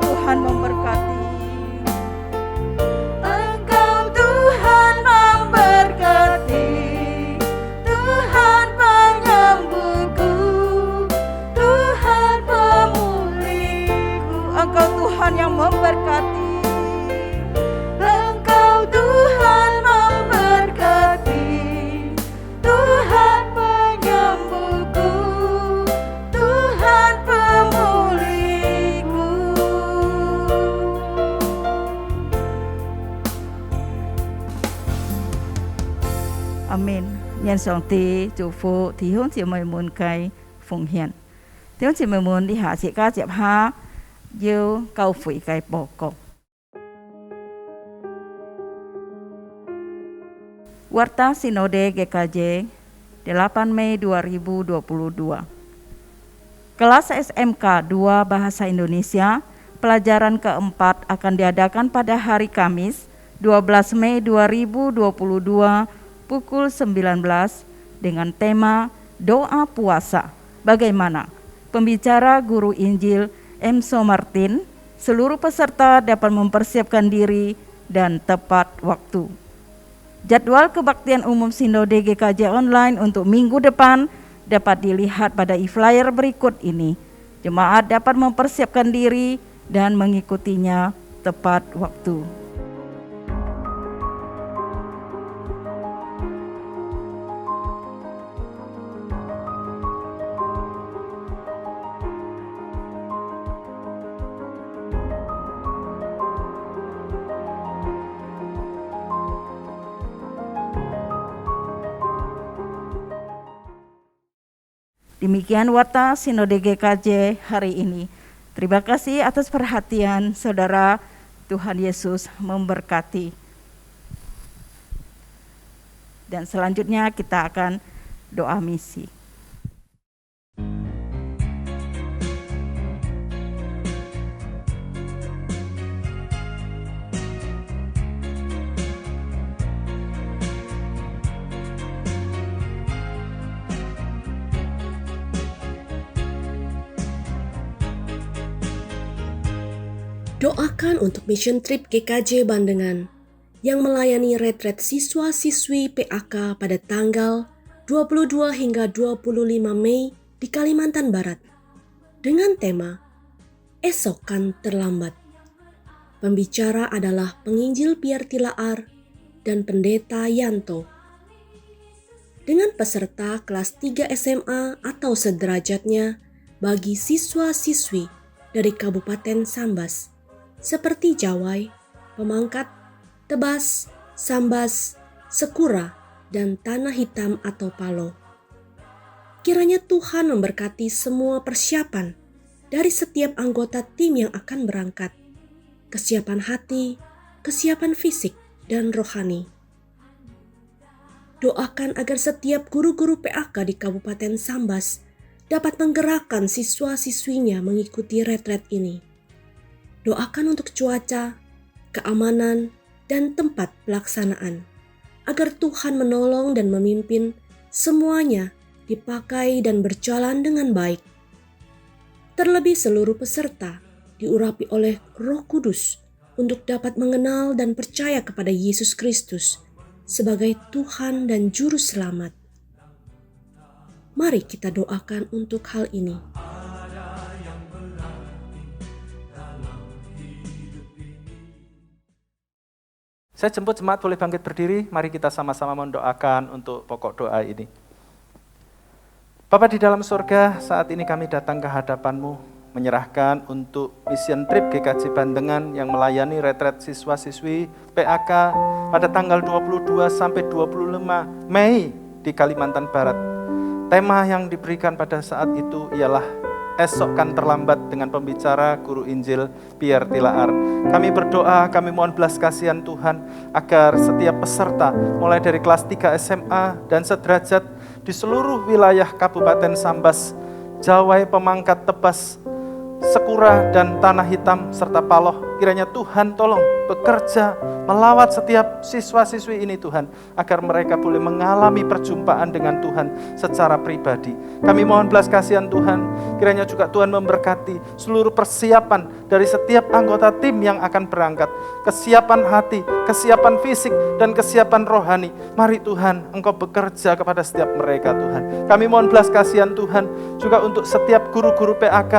Tuhan memberkati. Engkau Tuhan memberkati, Tuhan penyembuhku, Tuhan pemulihku. Engkau Tuhan yang memberkati. Engkau Tuhan memberkati, Tuhan penyembuhku, Tuhan pemulihku. Amen. Nhân song ti祝福弟兄姐妹們嘅奉獻。弟兄姐妹們，你下次加接下要教會嘅報告。Warta Sinode GKJ 8 Mei 2022. Kelas SMK 2 Bahasa Indonesia, pelajaran keempat akan diadakan pada hari Kamis 12 Mei 2022 pukul 19 dengan tema Doa Puasa. Bagaimana? Pembicara Guru Injil Emso Martin, seluruh peserta dapat mempersiapkan diri dan tepat waktu. Jadwal kebaktian umum Sinode GKJ online untuk minggu depan dapat dilihat pada e-flyer berikut ini. Jemaat dapat mempersiapkan diri dan mengikutinya tepat waktu. Demikian Warta Sinode GKJ hari ini. Terima kasih atas perhatian saudara. Tuhan Yesus memberkati. Dan selanjutnya kita akan doa misi. Doakan untuk Mission Trip GKJ Bandengan yang melayani retret siswa-siswi PAK pada tanggal 22 hingga 25 Mei di Kalimantan Barat dengan tema Esok Kan Terlambat. Pembicara adalah Penginjil Pierre Tilaar dan Pendeta Yanto. Dengan peserta kelas 3 SMA atau sederajatnya bagi siswa-siswi dari Kabupaten Sambas, seperti Jawai, Pemangkat, Tebas, Sambas, Sekura, dan Tanah Hitam atau Palo. Kiranya Tuhan memberkati semua persiapan dari setiap anggota tim yang akan berangkat, kesiapan hati, kesiapan fisik, dan rohani. Doakan agar setiap guru-guru PAK di Kabupaten Sambas dapat menggerakkan siswa-siswinya mengikuti retret ini. Doakan untuk cuaca, keamanan, dan tempat pelaksanaan, agar Tuhan menolong dan memimpin semuanya dipakai dan berjalan dengan baik. Terlebih seluruh peserta diurapi oleh Roh Kudus untuk dapat mengenal dan percaya kepada Yesus Kristus sebagai Tuhan dan Juru Selamat. Mari kita doakan untuk hal ini. Saya jemput jemaat boleh bangkit berdiri, mari kita sama-sama mendoakan untuk pokok doa ini. Bapa di dalam surga, saat ini kami datang ke hadapan-Mu, menyerahkan untuk Mission Trip GKJ Bandengan yang melayani retret siswa-siswi PAK pada tanggal 22 sampai 25 Mei di Kalimantan Barat. Tema yang diberikan pada saat itu ialah Esok Kan Terlambat dengan pembicara Guru Injil Pierre Tilaar. Kami berdoa, kami mohon belas kasihan Tuhan agar setiap peserta mulai dari kelas 3 SMA dan sederajat di seluruh wilayah Kabupaten Sambas, Jawai, Pemangkat, Tebas, Sekura dan Tanah Hitam serta Paloh, kiranya Tuhan tolong bekerja melawat setiap siswa-siswi ini Tuhan, agar mereka boleh mengalami perjumpaan dengan Tuhan secara pribadi. Kami mohon belas kasihan Tuhan, kiranya juga Tuhan memberkati seluruh persiapan dari setiap anggota tim yang akan berangkat, kesiapan hati, kesiapan fisik, dan kesiapan rohani. Mari Tuhan, Engkau bekerja kepada setiap mereka Tuhan. Kami mohon belas kasihan Tuhan juga untuk setiap guru-guru PAK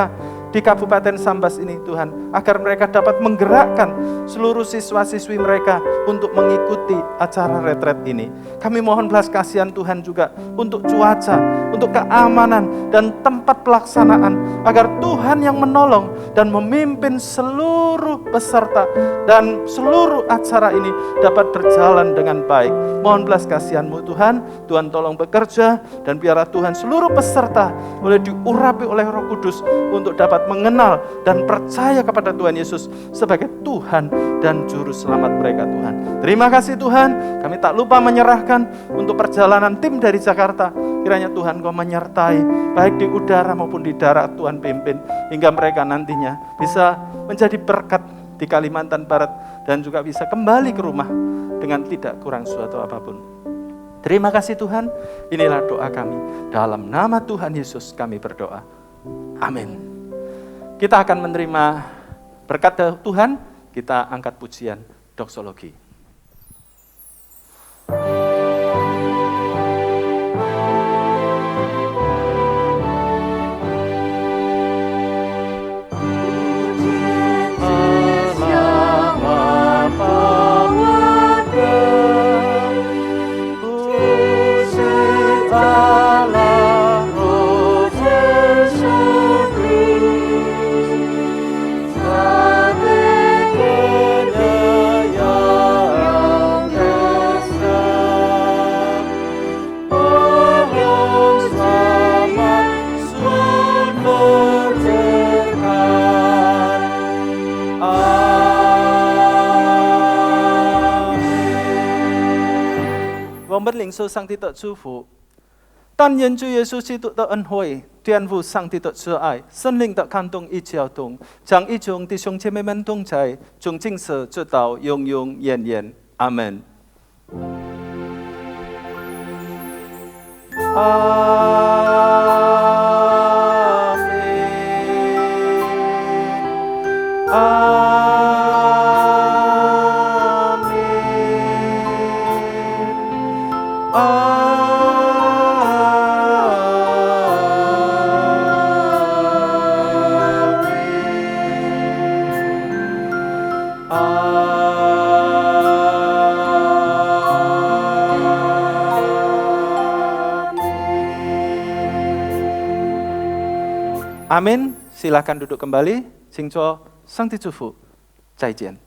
di Kabupaten Sambas ini Tuhan, agar mereka dapat menggerakkan seluruh siswa-siswi mereka untuk mengikuti acara retret ini. Kami mohon belas kasihan Tuhan juga untuk cuaca, untuk keamanan dan tempat pelaksanaan, agar Tuhan yang menolong dan memimpin seluruh peserta dan seluruh acara ini dapat berjalan dengan baik. Mohon belas kasihan-Mu Tuhan, Tuhan tolong bekerja, dan biarlah Tuhan seluruh peserta boleh diurapi oleh Roh Kudus untuk dapat mengenal dan percaya kepada Tuhan Yesus sebagai Tuhan dan Juru Selamat mereka Tuhan. Terima kasih Tuhan, kami tak lupa menyerahkan untuk perjalanan tim dari Jakarta. Kiranya Tuhan Kau menyertai, baik di udara maupun di darat Tuhan pimpin, hingga mereka nantinya bisa menjadi berkat di Kalimantan Barat dan juga bisa kembali ke rumah dengan tidak kurang suatu apapun. Terima kasih Tuhan, inilah doa kami. Dalam nama Tuhan Yesus kami berdoa. Amin. Kita akan menerima berkat dari Tuhan, kita angkat pujian doksologi. Linh sơ sang thị tợ chư phụ Tan nhân Chúa Giêsu Kitô tợ ân huệ Thiên vụ sang thị tợ chư ai Sân linh tợ can tông y chiao tông Chẳng y chung tì chung chê mê mên tông chạy Chung chính sở chư tạo yung yung yen yen Amen. Amin. Silakan duduk kembali. Sing cho sang ti chu fu. Zaijian.